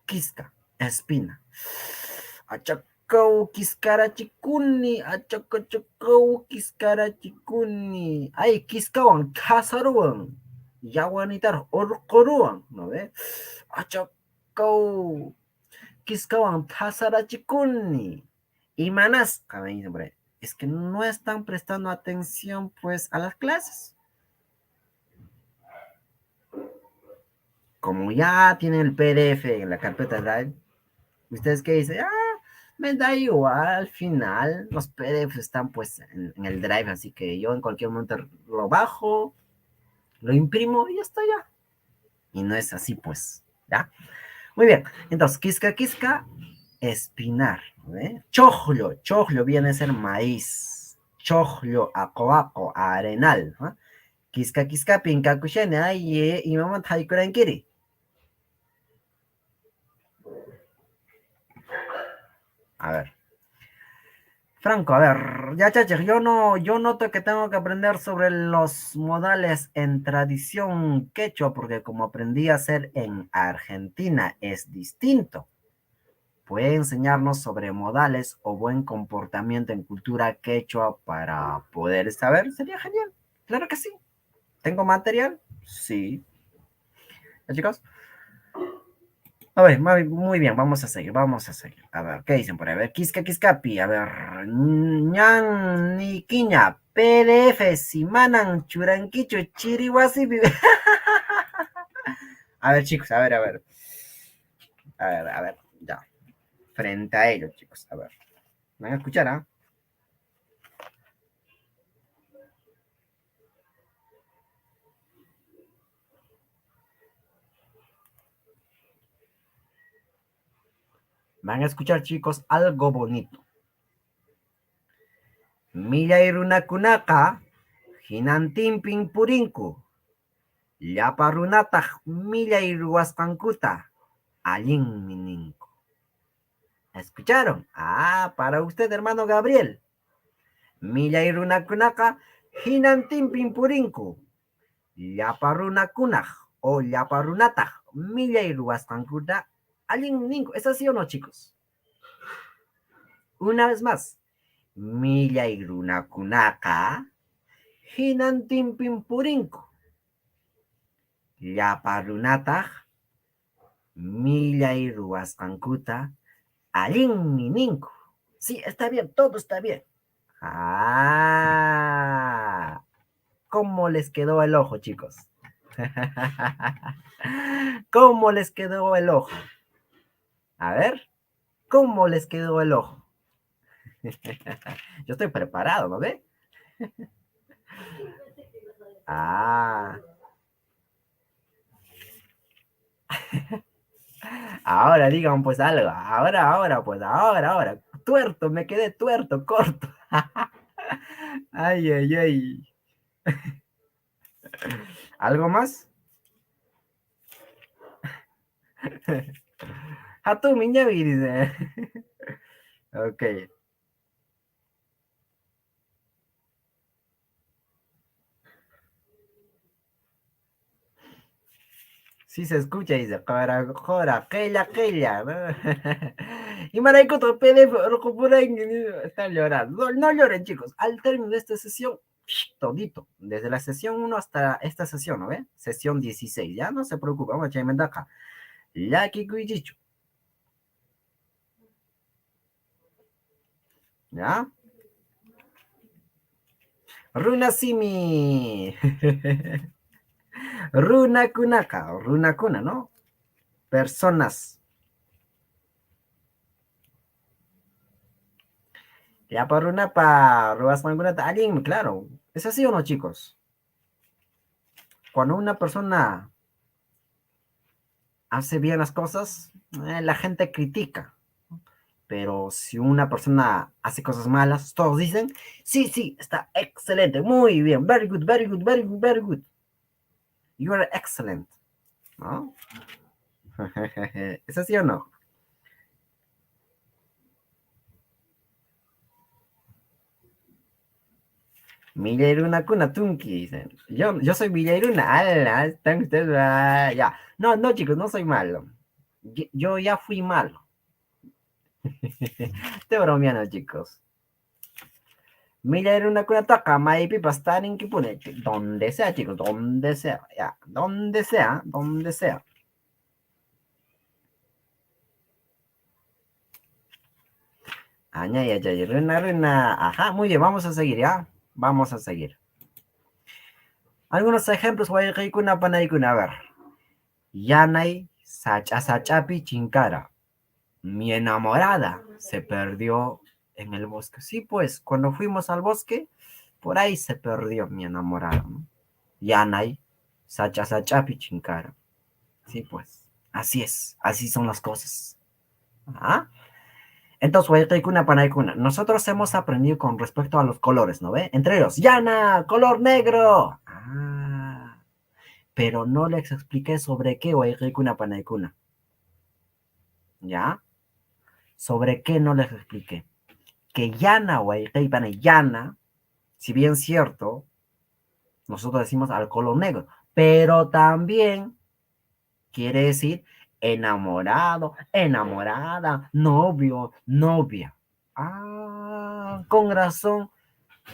Quisca, espina. Achacau kiskarachikuni, achacachacau kiskarachikuni. Ay, kiskawan, kasaruan. Yawanitar, orkoruan, ¿no ve? Achacau kiskawan, kasarachikuni. Y manas, me dicen por ahí, es que no están prestando atención, pues, a las clases. Como ya tienen el PDF en la carpeta Drive, ¿ustedes qué dicen? Ah, me da igual, al final los PDFs están pues en el Drive, así que yo en cualquier momento lo bajo, lo imprimo y ya está ya. Y no es así pues, ¿ya? Muy bien, entonces, quisca, quisca, espinar, ¿eh? Choclo, choclo viene a ser maíz. Choclo, acoaco, arenal, ¿no? Quisca, quisca, pinca, cuchene, ay, y mamá, taikurenkiri. A ver. Franco, a ver, ya chacho, yo noto que tengo que aprender sobre los modales en tradición quechua, porque como aprendí a hacer en Argentina es distinto. ¿Puede enseñarnos sobre modales o buen comportamiento en cultura quechua para poder saber? Sería genial. Claro que sí. ¿Tengo material? Sí. ¿Ya, chicos? A ver, muy bien, vamos a seguir, vamos a seguir. A ver, ¿qué dicen por ahí? A ver, quisca, quiscapi, a ver, ñan, niquiña, PDF, simanan, churanquicho, chirihuasi. A ver, chicos, a ver, a ver. A ver, ya. Frente a ellos, chicos, a ver. ¿Me van a escuchar, ah? Van a escuchar, chicos, algo bonito. Millay runakunaka, hinantimpin purinku. Llapa runataq millay ruwasqankuta, allin mininku. ¿Escucharon? Ah, para usted, hermano Gabriel. Millay runakunaka, hinantimpin purinku. Llapa runakunaj, o llapa runataj, millay ruwasqankuta, allin mininku. ¿Es así o no, chicos? Una vez más. Millay runakunaka, hinantimpin purinku. Llapa runataj, millay ruwasqankuta, allin mininku. Sí, está bien, todo está bien. Ah, ¿cómo les quedó el ojo, chicos? ¿Cómo les quedó el ojo? A ver, ¿cómo les quedó el ojo? Yo estoy preparado, ¿no ve? Ah. Ahora digan pues algo. Ahora. Tuerto, me quedé tuerto, corto. Ay, ay, ay. ¿Algo más? Hatu Miñavi dice. Ok. Sí se escucha, dice, jora, quella, ¿no? Y Maraicoto, PDF, están llorando. No, no lloren, chicos. Al término de esta sesión, todito, desde la sesión 1 hasta esta sesión, ¿no ve? Sesión 16, ya no se preocupe, vamos a echar acá. Ya que cuichicho. ¿Ya? Runa simi. Runa kunaka, runa kuna, ¿no? Personas. Ya por una para ruas mangunata, alguien, claro. ¿Es así o no, chicos? Cuando una persona hace bien las cosas, la gente critica. Pero si una persona hace cosas malas, todos dicen, sí, sí, está excelente, muy bien, very good, very good, very good, very good. You are excellent, ¿no? ¿Es así o no? Millairuna Kunatunki, dicen. Yo soy Millairuna, ala, están ustedes, ya. No, no, chicos, no soy malo. Yo ya fui malo. Estoy bromeando, chicos. Millairuna Kunataka, Maipi, Pastarin, Kipune. Donde sea, chicos, donde sea, ya. Donde sea, donde sea. Añaya, ya, runa, runa. Ajá, muy bien, vamos a seguir, ¿ya? Vamos a seguir. Algunos ejemplos, Waikuna, Panaikuna, a ver. Yanay, Sachapi, Chinkara. Mi enamorada se perdió en el bosque. Sí, pues, cuando fuimos al bosque, por ahí se perdió mi enamorada, ¿no? Yanay, Sachapi, Chinkara. Sí, pues, así es, así son las cosas. ¿Ah? Entonces, Waikuna, Panaikuna, nosotros hemos aprendido con respecto a los colores, ¿no ve? Entre ellos, Yana, color negro. Ah, pero no les expliqué sobre qué Waikuna, Panaikuna. ¿Ya? ¿Sobre qué no les expliqué? Que Yana, Waikana, Yana, si bien cierto, nosotros decimos al color negro, pero también quiere decir enamorado, enamorada, novio, novia. Ah, con razón.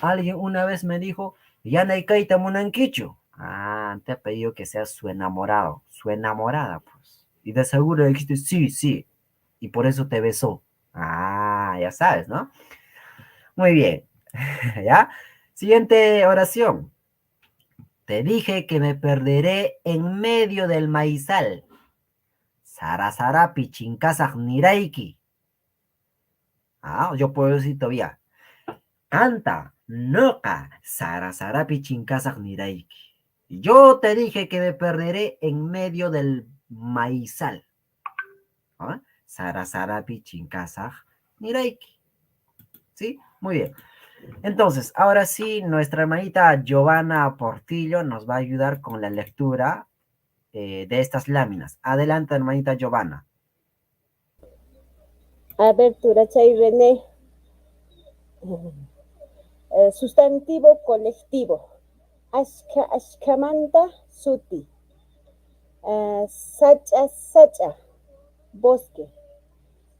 Alguien una vez me dijo, Yana y Kaita Munanquicho. Ah, te ha pedido que seas su enamorado, su enamorada, pues. Y de seguro le dijiste, sí, sí. Y por eso te besó. Ah, ya sabes, ¿no? Muy bien. ¿Ya? Siguiente oración. Te dije que me perderé en medio del maizal. Sarasarapi chinkasaj niraiki. Ah, yo puedo decir todavía. Canta, noca, sarasarapi chinkasaj niraiki. Yo te dije que me perderé en medio del maizal. ¿Ah? Sarasarapi chinkasaj niraiki. ¿Sí? Muy bien. Entonces, ahora sí, nuestra hermanita Giovanna Portillo nos va a ayudar con la lectura de estas láminas. Adelante, hermanita Giovanna. A ver, Turachay René. Sustantivo colectivo. Ashka, ashkamanta, suti. Sacha, sacha, bosque.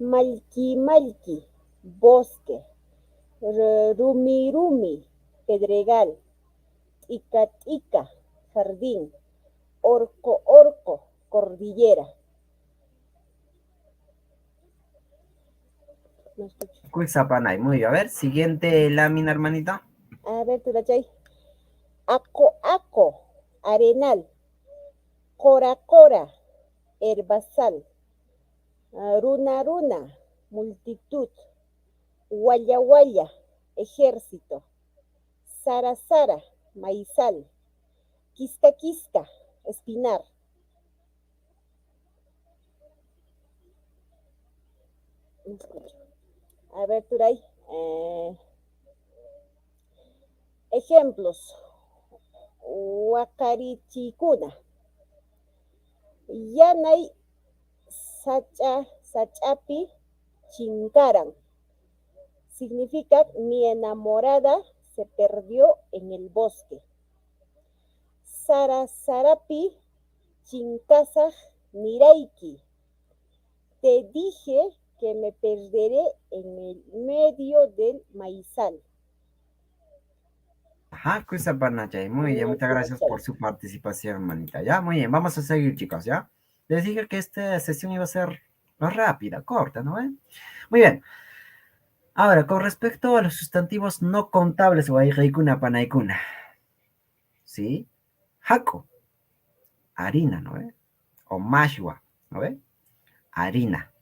Malki, malki, bosque. Rumi, rumi, pedregal. Tika, tika, jardín. Orco, orco, cordillera. No escucho. Cuizapanay, muy bien. A ver, siguiente lámina, hermanita. A ver, Turachay. Aco, aco, arenal. Cora, cora, herbazal. Runa, runa, multitud. Guaya, guaya, ejército. Sara, sara, maizal. Quisca, quisca, espinar. No escucho. A ver, Turay. Ejemplos. Wakarichikuna. Yanay, sacha, sachapi, chinkaran. Significa mi enamorada se perdió en el bosque. Sarasarapi, chinkasaj, niraiki. Te dije que me perderé en el medio del maizal. Ajá, Cuizapanay, muy bien. Muchas gracias por su participación, hermanita. Ya, muy bien. Vamos a seguir, chicos, ¿ya? Les dije que esta sesión iba a ser más rápida, corta, ¿no? Muy bien. Ahora, con respecto a los sustantivos no contables, wayqaykuna panaykuna, ¿sí? Jaco, harina, ¿no ve? O mashua, ¿no ve? Harina.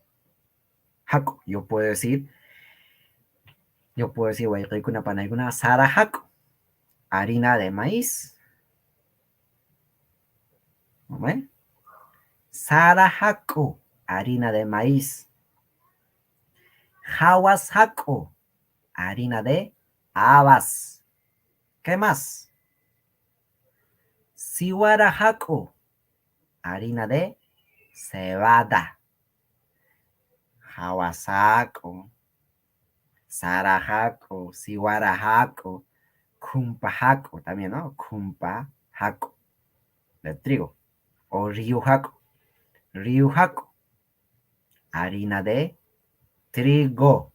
Jaco, wayqaykuna panaykuna, sara jaco, harina de maíz, ¿no ve? Sara jaco, harina de maíz. Jawas jaco, harina de habas. ¿Qué más? Siwara jaco, harina de cebada. Hawasaco, Sarajaco, Siwarajaco, Kumpajaco también, ¿no? Kumpajaco, de trigo. O Ryujaco, Ryujaco, harina de trigo.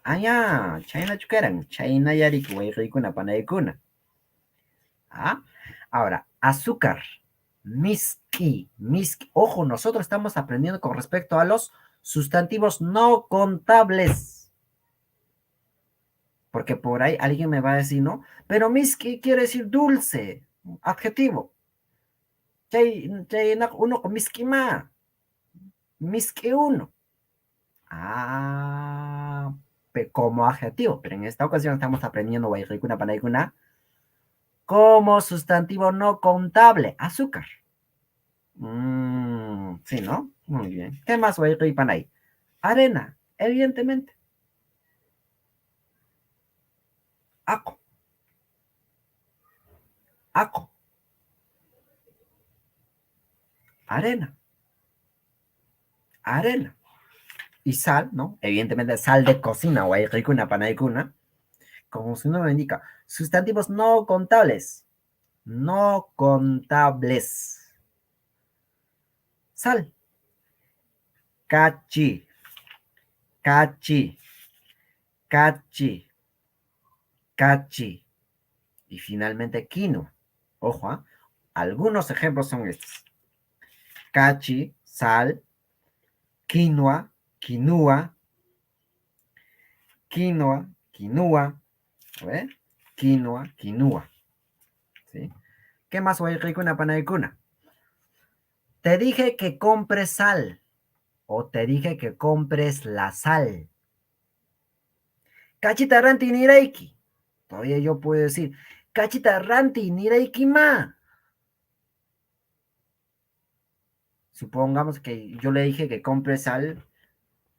Ya, China chukaran, China yariku, wayqaykuna panaykuna. ¿Ah? Ahora, azúcar. Miski, miski. Ojo, nosotros estamos aprendiendo con respecto a los sustantivos no contables. Porque por ahí alguien me va a decir, ¿no? Pero miski quiere decir dulce, adjetivo. Uno con miski ma, miski uno. Como adjetivo. Pero en esta ocasión estamos aprendiendo wayqaykuna panaykuna como sustantivo no contable, azúcar. Sí, ¿no? Muy bien. ¿Qué más voy a panay? Arena, evidentemente. Aco, aco. Arena, arena. Y sal, ¿no? Evidentemente sal de cocina, una panaykuna. Como su nombre indica, sustantivos no contables. No contables. Sal. Cachi, cachi, cachi, cachi. Y finalmente quinoa. Ojo, ¿ah? Algunos ejemplos son estos. Cachi, sal, quinoa, quinua, quinoa, quinua, ¿ves? Quinoa, quinua. ¿Sí? ¿Qué más voy a una panaicuna? Te dije que compres sal o te dije que compres la sal. Cachita ranti niraiki. Todavía yo puedo decir, cachita ranti niraiki ma. Supongamos que yo le dije que compre sal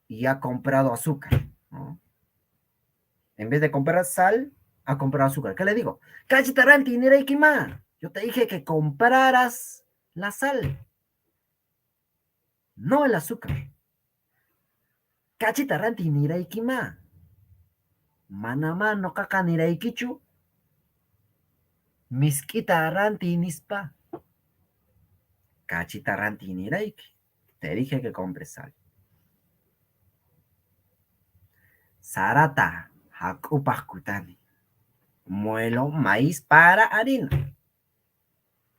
y ha comprado azúcar, ¿no? En vez de comprar sal, ha comprado azúcar. ¿Qué le digo? Cachita ranti niraiki ma. Yo te dije que compraras la sal, no el azúcar. Cachita ranti niraiki ma. Manama no kaka niraikichu. Miskita ranti nispa. Cachita ranti niraiki. Te dije que compres sal. Sarata hakupaj kutani. Muelo maíz para harina.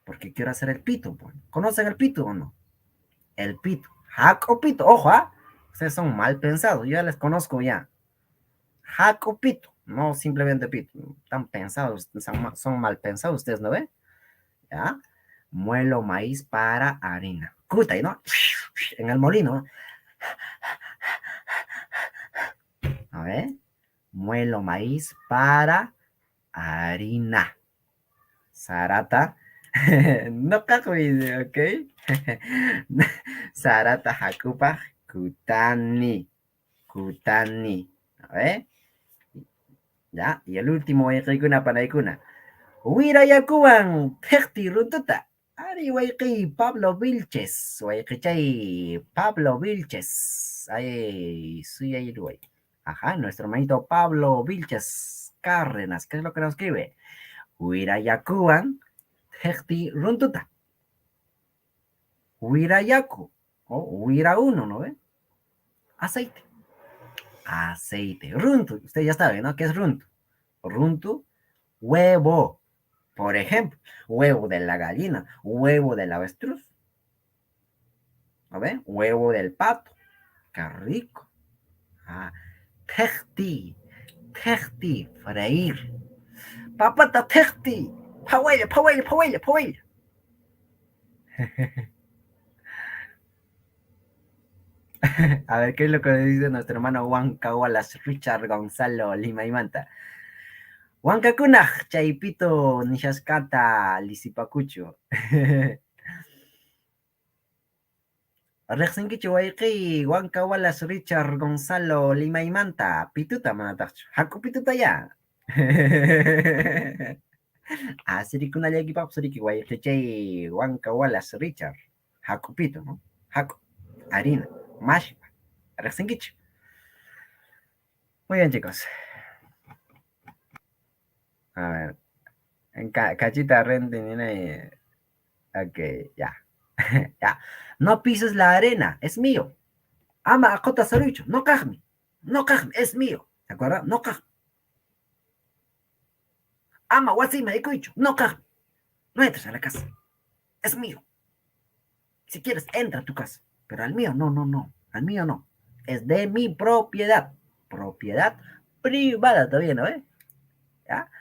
Porque quiero hacer el pito. Pues. ¿Conocen el pito o no? El pito. Haco pito. Ojo, ¿ah? Ustedes son mal pensados. Yo ya les conozco ya. Haco pito. No simplemente pito. Están pensados. Son mal pensados. ¿Ustedes no ven? ¿Ya? Muelo maíz para harina. Cuta, ¿no? En el molino. A ver. Muelo maíz para harina. Sarata. No cago, ¿ok? Sarata hakupa kutani. Kutani. A ver. Ya. Y el último, una panaikuna. Huira yakuban, pekti runtuta. Ari wayqi Pablo Vilches. Wayqichay Pablo Vilches. Ay, suyay ruay. Ajá, nuestro hermanito Pablo Vilches Cárdenas. ¿Qué es lo que nos escribe? Huira yakuban, pekti runtuta. Huira yaku. O huira uno, ¿no ve? Aceite. Aceite. Runtu. Usted ya sabe, ¿no? ¿Qué es runtu? Runtu, huevo. Por ejemplo, huevo de la gallina, huevo del avestruz. ¿A ver? Huevo del pato. Qué rico. Ah, tehti, tehti, freír. Papata tehti. Pawella, pawella, pawella, pawella. A ver, ¿qué es lo que dice nuestro hermano Huanca Wallace Richard Gonzalo Lima y Manta? Huanca Kunaj, Chaipito, Nishascata, Lisipacucho. Rexinkichu Waiki, Huanca Wallace Richard Gonzalo Lima y Manta, Pituta Manatacho. Haku Pituta ya. Así que una ley pap, Siriki Waiki, Huanca Wallace Richard. Haku Pito, ¿no? Haku, harina, mash, Rexinkichu. Muy bien, chicos. A ver, en cachita rente, ok, ya. Ya. No pises la arena, es mío. Ama akota sarucho, no cajme. No cajme, es mío. ¿De acuerdo? No cajme. Ama wasima ikuicho, no cajme. No entres a la casa. Es mío. Si quieres, entra a tu casa. Pero al mío, no, no, no. Al mío no. Es de mi propiedad. Propiedad privada todavía, ¿no? ¿Ya?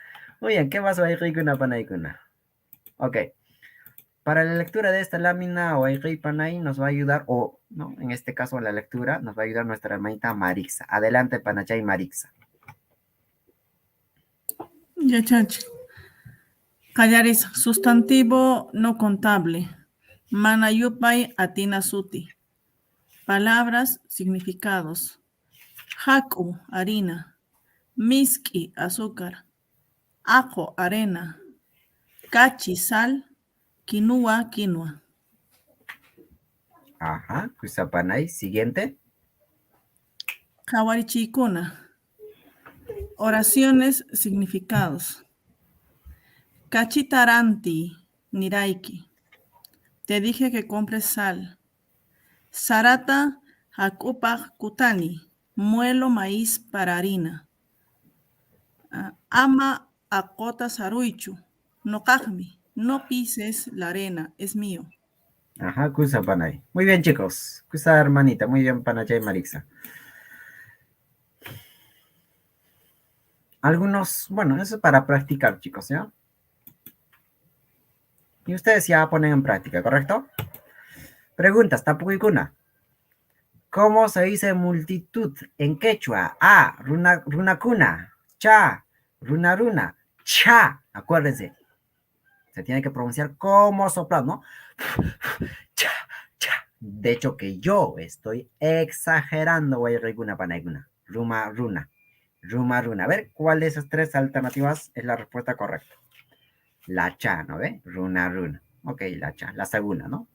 Muy bien, ¿qué más va a ir con una panaicuna? Ok. Para la lectura de esta lámina o Panay nos va a ayudar, o no, en este caso la lectura nos va a ayudar nuestra hermanita Marixa. Adelante, Panachay Marixa. Ya, chachi. Callaris, sustantivo no contable. Manayupay atina suti. Palabras, significados. Haku, harina. Miski, azúcar. Ajo, arena. Cachi, sal. Quinua, quinoa. Ajá, Panay. Siguiente. Kawarichikuna. Oraciones, significados. Cachitaranti, niraiki. Te dije que compres sal. Sarata, hakupaj kutani. Muelo maíz para harina. Ama akota saruichu. No kajmi. No pises la arena, es mío. Ajá, Panay. Muy bien, chicos. Hermanita. Muy bien, Panachay Marixa. Algunos, bueno, eso es para practicar, chicos, ¿ya? Y ustedes ya ponen en práctica, ¿correcto? Preguntas, Tapuikuna. ¿Cómo se dice multitud en quechua? A, runacuna. Cha, runa. Cha. Acuérdense. Se tiene que pronunciar como soplado, ¿no? Cha, cha. De hecho, que yo estoy exagerando, Guayriguna Panaiguna. Runa. A ver, ¿cuál de esas tres alternativas es la respuesta correcta? La cha, ¿no ve? Runa. Ok, la cha. La segunda, ¿no?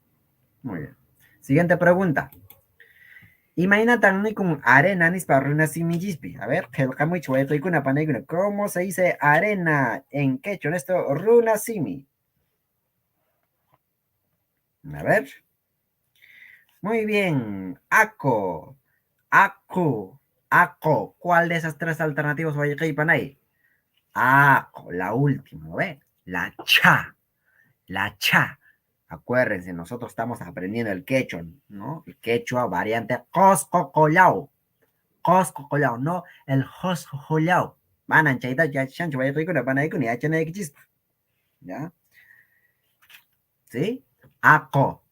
Muy bien. Siguiente pregunta. Imagínate con arena para runa simillispi. A ver, ¿cómo se dice arena en quechua? En esto, runa simi. A ver. Muy bien. Ako. ¿Cuál de esas tres alternativas va a ir para ahí? Ako, la última, ¿no ve? La cha. Acuérdense, nosotros estamos aprendiendo el quechua, ¿no? El quechua variante Cosco Colao, no el Josco Colao. Van a enchaitar ya chancho, vaya rico, van a ir con ya chana de chispa. ¿Ya? ¿Sí? Ako,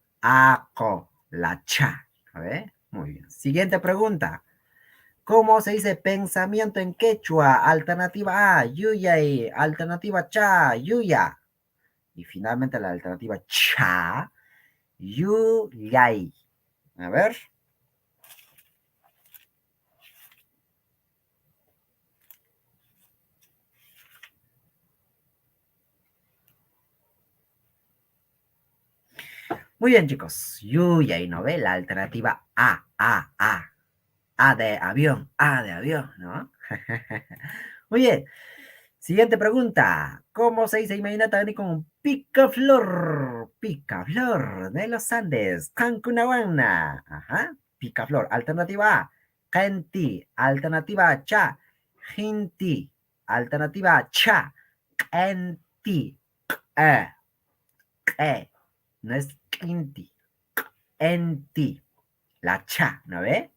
la cha. A ver, muy bien. Siguiente pregunta. ¿Cómo se dice pensamiento en quechua? Alternativa A, yuya, alternativa cha, yuya. Y finalmente la alternativa cha, yuyay. A ver. Muy bien, chicos. Yuyay, ¿no ve? La alternativa A. A de avión, ¿no? Muy bien. Siguiente pregunta. ¿Cómo se dice? Imagínate con picaflor. Picaflor de los Andes. Cancunahuana. Ajá. Picaflor. Alternativa A. Genti. Alternativa cha. Jinti. Alternativa cha. Enti. No es quinti. Enti. La cha, ¿no ve?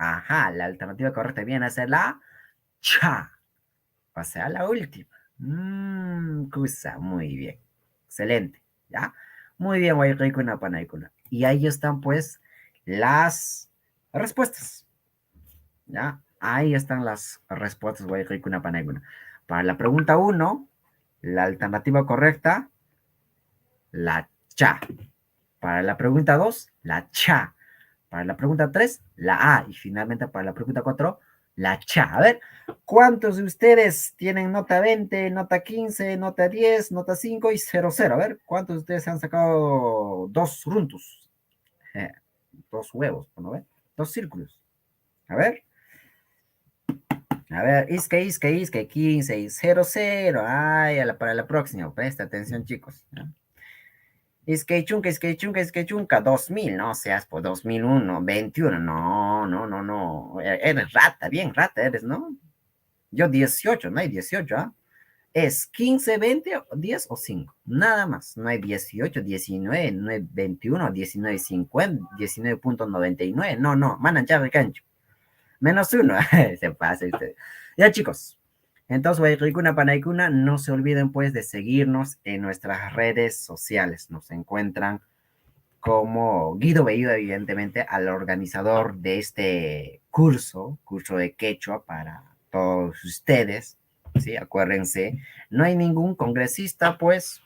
Ajá, la alternativa correcta viene a ser la cha. O sea, la última. Kusa, muy bien. Excelente. ¿Ya? Muy bien, Guayquicuna, Panaicuna. Y ahí están, pues, las respuestas. ¿Ya? Ahí están las respuestas, Guayquicuna, Panaicuna. Para la pregunta uno, la alternativa correcta, la cha. Para la pregunta 2, la cha. Para la pregunta 3, la A. Y finalmente para la pregunta 4, la cha. A ver, ¿cuántos de ustedes tienen nota 20, nota 15, nota 10, nota 5 y 00? A ver, ¿cuántos de ustedes han sacado dos runtus? Eh, dos huevos, ¿no ve? Dos círculos. A ver, isque, 15 y 00. Ay, para la próxima, presta atención, chicos. ¿Ya? Es que chunca, 2000, no seas por 2001, 21, no, eres rata, bien rata eres, ¿no? Yo 18, no hay 18, ¿ah? Es 15, 20, 10 o 5, nada más, no hay 18, 19, no hay 21, 19, 50, 19.99, no, manan ya cancho, menos uno, se pasa usted. Ya chicos, entonces, Guayquicuna, Panaicuna, no se olviden pues de seguirnos en nuestras redes sociales. Nos encuentran como Guido Bellido, evidentemente, al organizador de este curso de quechua para todos ustedes. ¿Sí? Acuérdense, no hay ningún congresista pues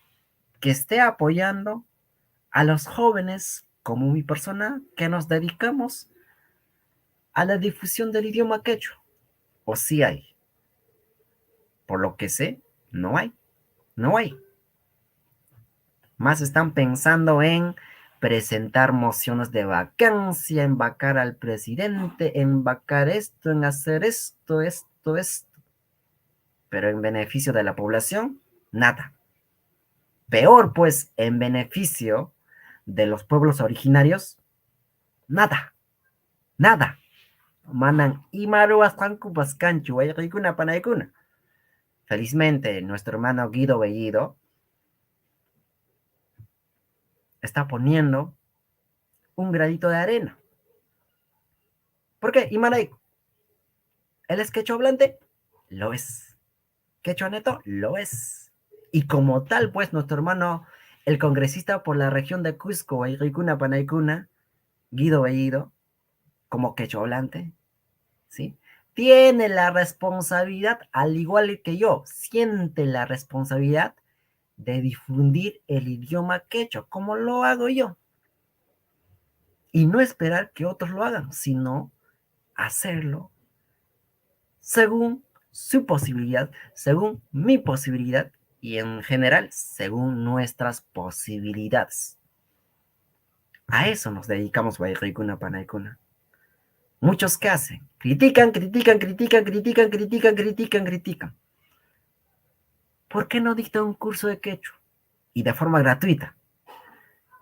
que esté apoyando a los jóvenes como mi persona que nos dedicamos a la difusión del idioma quechua. O sí hay. Por lo que sé, no hay. Más están pensando en presentar mociones de vacancia, en vacar al presidente, en vacar esto, en hacer esto. Pero en beneficio de la población, nada. Peor, pues, en beneficio de los pueblos originarios, nada. Manan Imaru Pascanchu, Panaicuna. Felizmente, nuestro hermano Guido Bellido está poniendo un granito de arena. ¿Por qué? Imanay, ¿él es quechua hablante? Lo es. ¿Quechua neto? Lo es. Y como tal, pues, nuestro hermano, el congresista por la región de Cusco, Guayquicuna, Panaicuna, Guido Bellido, como quechua hablante, ¿sí? Tiene la responsabilidad, al igual que yo, siente la responsabilidad de difundir el idioma quechua, como lo hago yo. Y no esperar que otros lo hagan, sino hacerlo según su posibilidad, según mi posibilidad y en general según nuestras posibilidades. A eso nos dedicamos, Guayquicuna, Panaicuna. Muchos que hacen, critican. ¿Por qué no dictan un curso de quechua? Y de forma gratuita.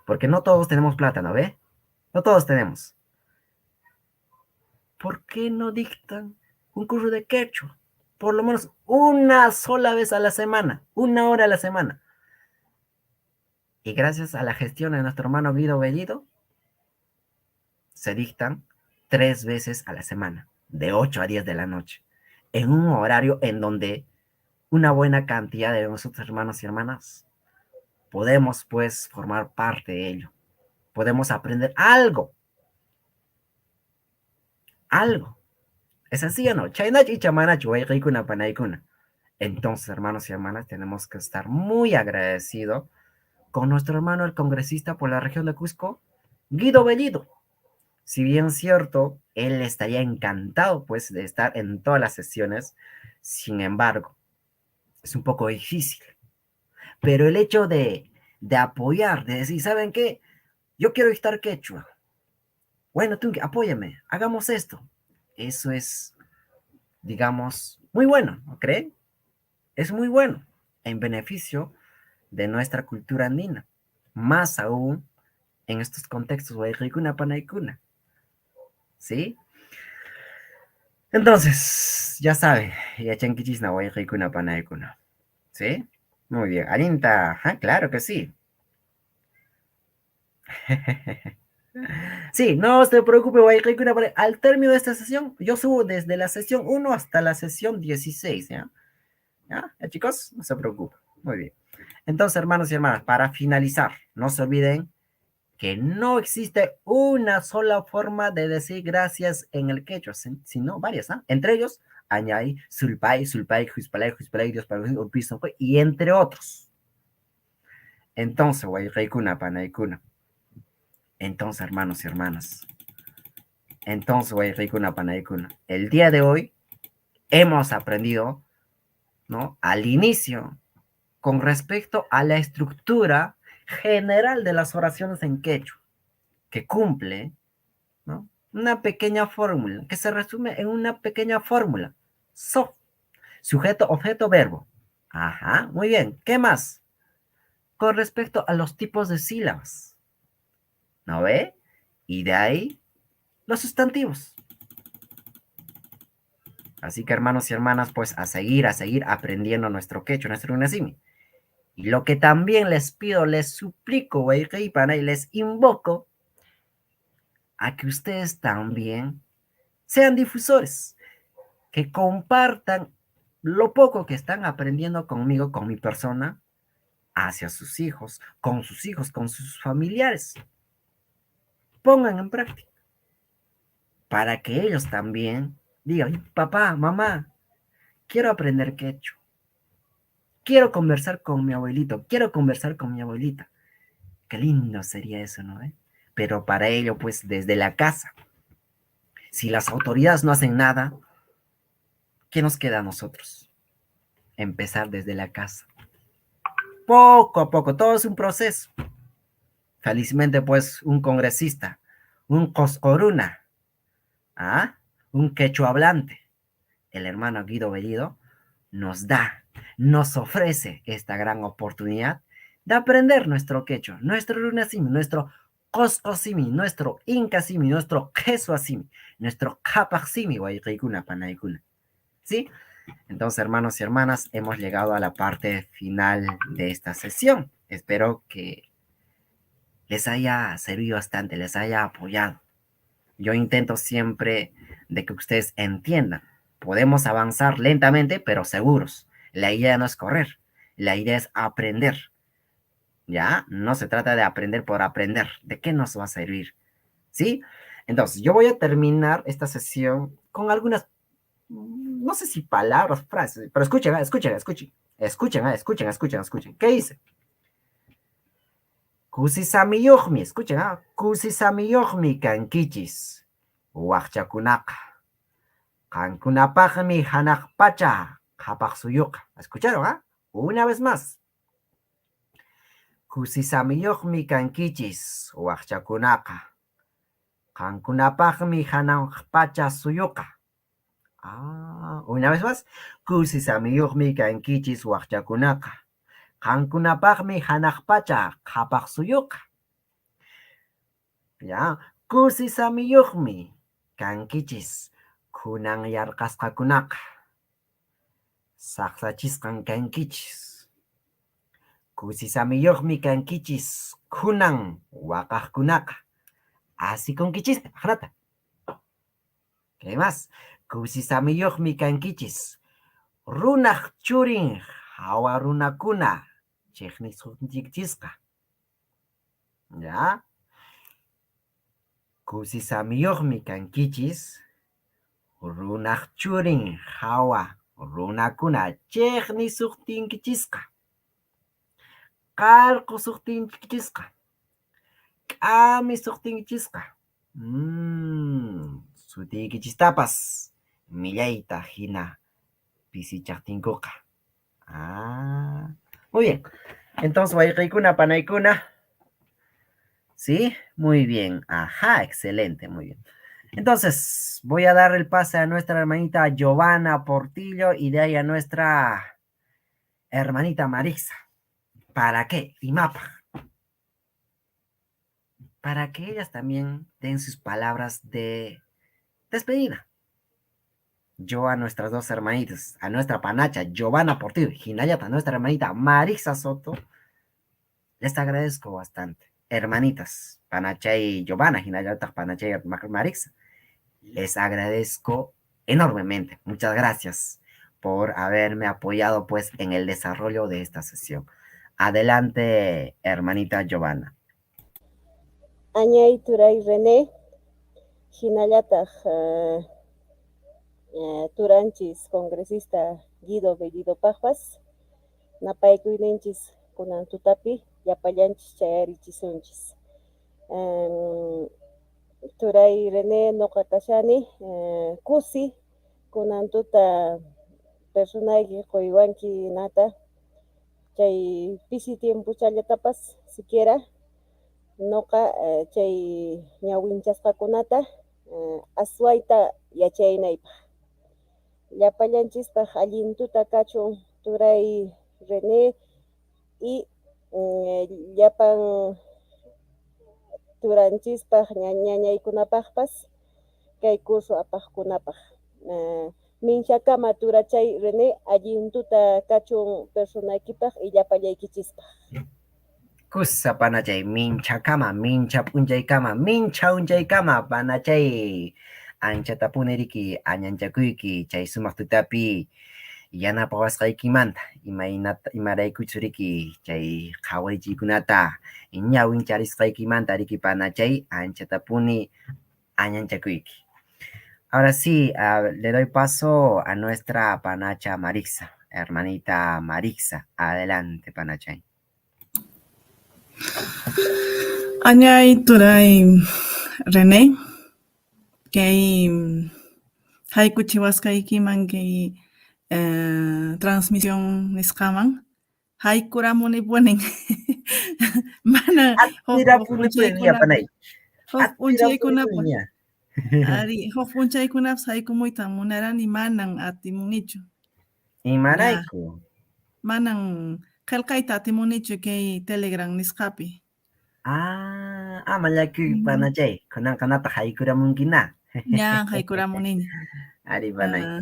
Porque no todos tenemos plata, ¿no ve? No todos tenemos. ¿Por qué no dictan un curso de quechua? Por lo menos una sola vez a la semana, 1 hora a la semana. Y gracias a la gestión de nuestro hermano Guido Bellido, se dictan 3 veces a la semana, de 8 a 10 de la noche, en un horario en donde una buena cantidad de nosotros hermanos y hermanas podemos pues formar parte de ello. Podemos aprender algo. Es sencillo, ¿no? Chainachi, chamanachi, Guayquicuna, Panaicuna. Entonces, hermanos y hermanas, tenemos que estar muy agradecidos con nuestro hermano, el congresista por la región de Cusco, Guido Bellido. Si bien es cierto, él estaría encantado, pues, de estar en todas las sesiones, sin embargo, es un poco difícil. Pero el hecho de apoyar, de decir, ¿saben qué? Yo quiero estar quechua. Bueno, tú apóyame, hagamos esto. Eso es, digamos, muy bueno, ¿no creen? Es muy bueno en beneficio de nuestra cultura andina. Más aún en estos contextos, Guayquicuna, Panaicuna. ¿Sí? Entonces, ya sabe, ya chanquichisna, Guayquicuna, Panaicuna. ¿Sí? Muy bien. Alinta, claro que sí. Sí, no se preocupe, Guaycaicuna, al término de esta sesión, yo subo desde la sesión 1 hasta la sesión 16, ¿ya? ¿Ya? ¿Ya, chicos? No se preocupen. Muy bien. Entonces, hermanos y hermanas, para finalizar, no se olviden que no existe una sola forma de decir gracias en el quechua, sino varias, ¿ah? Entre ellos, añay, sulpay, sulpay, juispalay, juispalay, dios para piso, y entre otros. Entonces, Guaycaicuna, Panaicuna. Entonces, hermanos y hermanas. Entonces, Guaycaicuna, Panaicuna. El día de hoy hemos aprendido, ¿no? Al inicio, con respecto a la estructura general de las oraciones en quechua, que cumple, ¿no? Una pequeña fórmula, que se resume en una pequeña fórmula. So, sujeto, objeto, verbo. Ajá, muy bien. ¿Qué más? Con respecto a los tipos de sílabas. ¿No ve? Y de ahí, los sustantivos. Así que, hermanos y hermanas, pues a seguir aprendiendo nuestro quechua, nuestro unasimi. Y lo que también les pido, les suplico, y les invoco a que ustedes también sean difusores, que compartan lo poco que están aprendiendo conmigo, con mi persona, hacia sus hijos, con sus familiares. Pongan en práctica para que ellos también digan, papá, mamá, quiero aprender quechua. Quiero conversar con mi abuelito, quiero conversar con mi abuelita. Qué lindo sería eso, ¿no? Pero para ello, pues, desde la casa. Si las autoridades no hacen nada, ¿qué nos queda a nosotros? Empezar desde la casa. Poco a poco, todo es un proceso. Felizmente, pues, un congresista, un coscoruna, ¿ah? Un quechua hablante, el hermano Guido Bellido, nos ofrece esta gran oportunidad de aprender nuestro quechua, nuestro runasimi, nuestro coscosimi, nuestro incasimi, nuestro quesoasimi, nuestro capaximi, guaycaicuna, panaicuna. ¿Sí? Entonces, hermanos y hermanas, hemos llegado a la parte final de esta sesión. Espero que les haya servido bastante, les haya apoyado. Yo intento siempre de que ustedes entiendan. Podemos avanzar lentamente, pero seguros. La idea no es correr, la idea es aprender. ¿Ya? No se trata de aprender por aprender. ¿De qué nos va a servir? ¿Sí? Entonces, yo voy a terminar esta sesión con algunas, no sé si palabras, frases, pero escuchen, escuchen, escuchen. Escuchen, escuchen, escuchen, escuchen. ¿Qué dice? Kusisamiyuqmi, escuchen, kusisamiyuqmi kankichis, waqchakunaqa. Qankunapaqmi hanaq pacha qhapaqsuyuqa. ¿Escucharon, Una vez más. Kusisamiyuqmi kankichis, waqchakunaqa. Qankunapaqmi hanaq pacha suyuqa. Una vez más. Kusisamiyuqmi kankichis, waqchakunaqa. Qankunapaqmi hanaq pacha qhapaqsuyuqa. Ya, kusisamiyuqmi kankichis, kunan yarqasqakunaqa. Saqsachisqan kankichis. Kusisamiyuqmi kankichis, kunan waqaqkunaqa. Así conquichis, ¡Jrata! ¿Qué más? Kusisamiyuqmi kankichis, runaq churin hawa runakuna chiqnisunchikchisqa. ¿Ya? Kusisamiyuqmi kankichis, runaq churin hawa runakuna chiqnisuqtinkichisqa. Qarqusuqtinkichisqa. K'amisuqtinkichisqa. Sutinkichistapas millayta hina pisichaqtinkuqa. Muy bien. Entonces, wayqiykuna, panaykuna. ¿Sí? Muy bien. Ajá, excelente, muy bien. Entonces, voy a dar el pase a nuestra hermanita Giovanna Portillo y de ahí a nuestra hermanita Marisa. ¿Para qué? Imapa. Para que ellas también den sus palabras de despedida. Yo a nuestras dos hermanitas, a nuestra panacha Giovanna Portillo y Hinayata, a nuestra hermanita Marisa Soto, les agradezco bastante hermanitas, Panachay Giovanna, Hinayata Panachay Marix, les agradezco enormemente. Muchas gracias por haberme apoyado pues en el desarrollo de esta sesión. Adelante, hermanita Giovanna. Añay Turay René, Hinallataq Turanchis congresista Guido Bellido Pajas, Napaykuyninchis kunan tutapi, yapallanchis chayarichisunchis. Turay René noqa kashani, kusi kunan tuta personayki quywanki nata, chay pisi tiempo challatapas siquiera noqa chay ñawinchasqakunata aswayta yachaynaypaq. Llapallanchispaq allin tuta kachun Turay René y llapan turanchispaq ñañaykunapaqpas kay curso apaqkunapaq. Minchakama turachay René allin tuta kachun personaykipaq y llapallaykichispa. Kusa Panachay, mincha kama, mincha punchaykama, mincha unchaykama, Panachay. Anchata puneriki, añanchakuyki, chay sumaq tutapi, yanapawasqaykimanta, imaraykuchuriki, chay qhawaychiykunata, ñawincharisqaykimanta riki Panachay, anchata puni, añanchakuyki. Ahora sí, le doy paso a nuestra Panacha Marixa, hermanita Marixa. Adelante, Panachay. Añay Turay René, kay haykuchiwasqaykiman kay transmisión nisqaman haykuramuni punin mana huk p'unchaykunapas haykumuyta munarani manan atimunichu. Imarayku. Manan qillqayta atimunichu kay Telegram nisqapi. Mallakuy Panachay, kunanqanata haykuramunkina. Ñan haykuramunini. Ari Panay.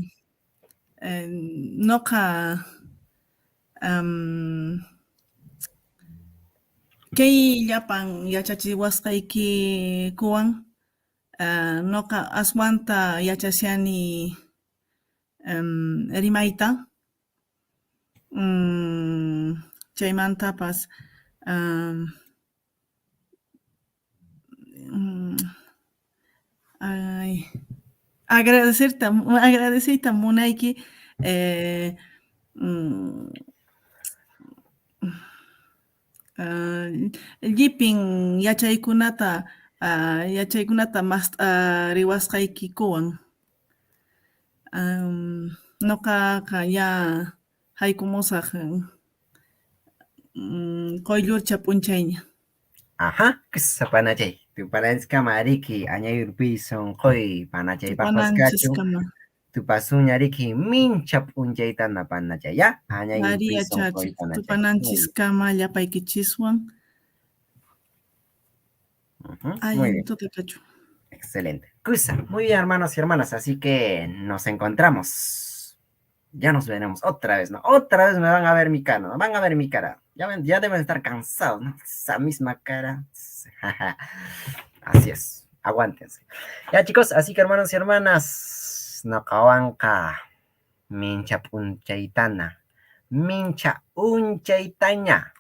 Noqa kay llapan yachachiwasqaykikuwan noqa aswanta yachashani rimayta. Chaymantapas agradeciyta munayki llipin yachaykunata mas riwasqaykikuwan noqaqa ya haykumusaq quyllurcha p'unchayña. Kusa Panachay. Tupananchikama riki añayurpi sonqoy Panachaypaqpas kachun. Tupasuña riki mincha p'unchaytana Panachay, ya? Añayurpi sonqoy Panachay. Tupananchiskama llapaykichiswan. Muy bien. Excelente. Kusa. Muy bien, hermanos y hermanas. Así que nos encontramos. Ya nos veremos otra vez, ¿no? Otra vez me van a ver mi cara, ¿no? Van a ver mi cara. Ya deben estar cansados, ¿no? Esa misma cara. Así es. Aguántense. Ya, chicos, así que hermanos y hermanas, nakawanka mincha punchaitana, mincha unchaitaña,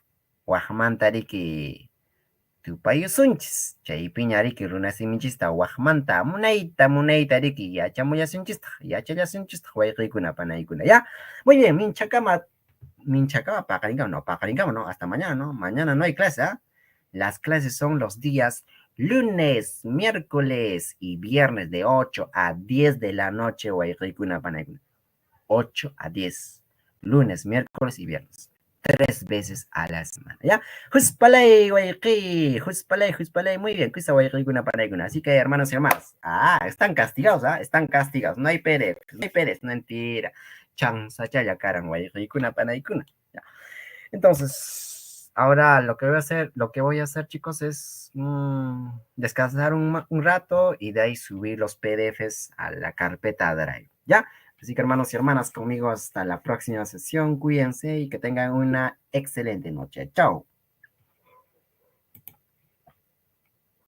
wajmanta riki tupayusunchis, chaypiña riki runasiminchista wajmanta munayta riki yachamuyasunchista, yachallasunchista, wayqaykuna panaykuna, ¿ya? Muy bien, minchakama, paqaringama, no, hasta mañana, ¿no? Mañana no hay clase, ¿ah? Las clases son los días lunes, miércoles y viernes de 8 a 10 de la noche, 8 a 10, lunes, miércoles y viernes, 3 veces a la semana, ¿ya? Huspalay, muy bien, así que hermanos y hermanas, están castigados, están castigados, no hay Pérez, no mentira, chanza chaya karan, ¿ya? Entonces, ahora lo que voy a hacer, chicos, es descansar un rato y de ahí subir los PDFs a la carpeta Drive, ¿ya? Así que hermanos y hermanas, conmigo hasta la próxima sesión, cuídense y que tengan una excelente noche. Chao.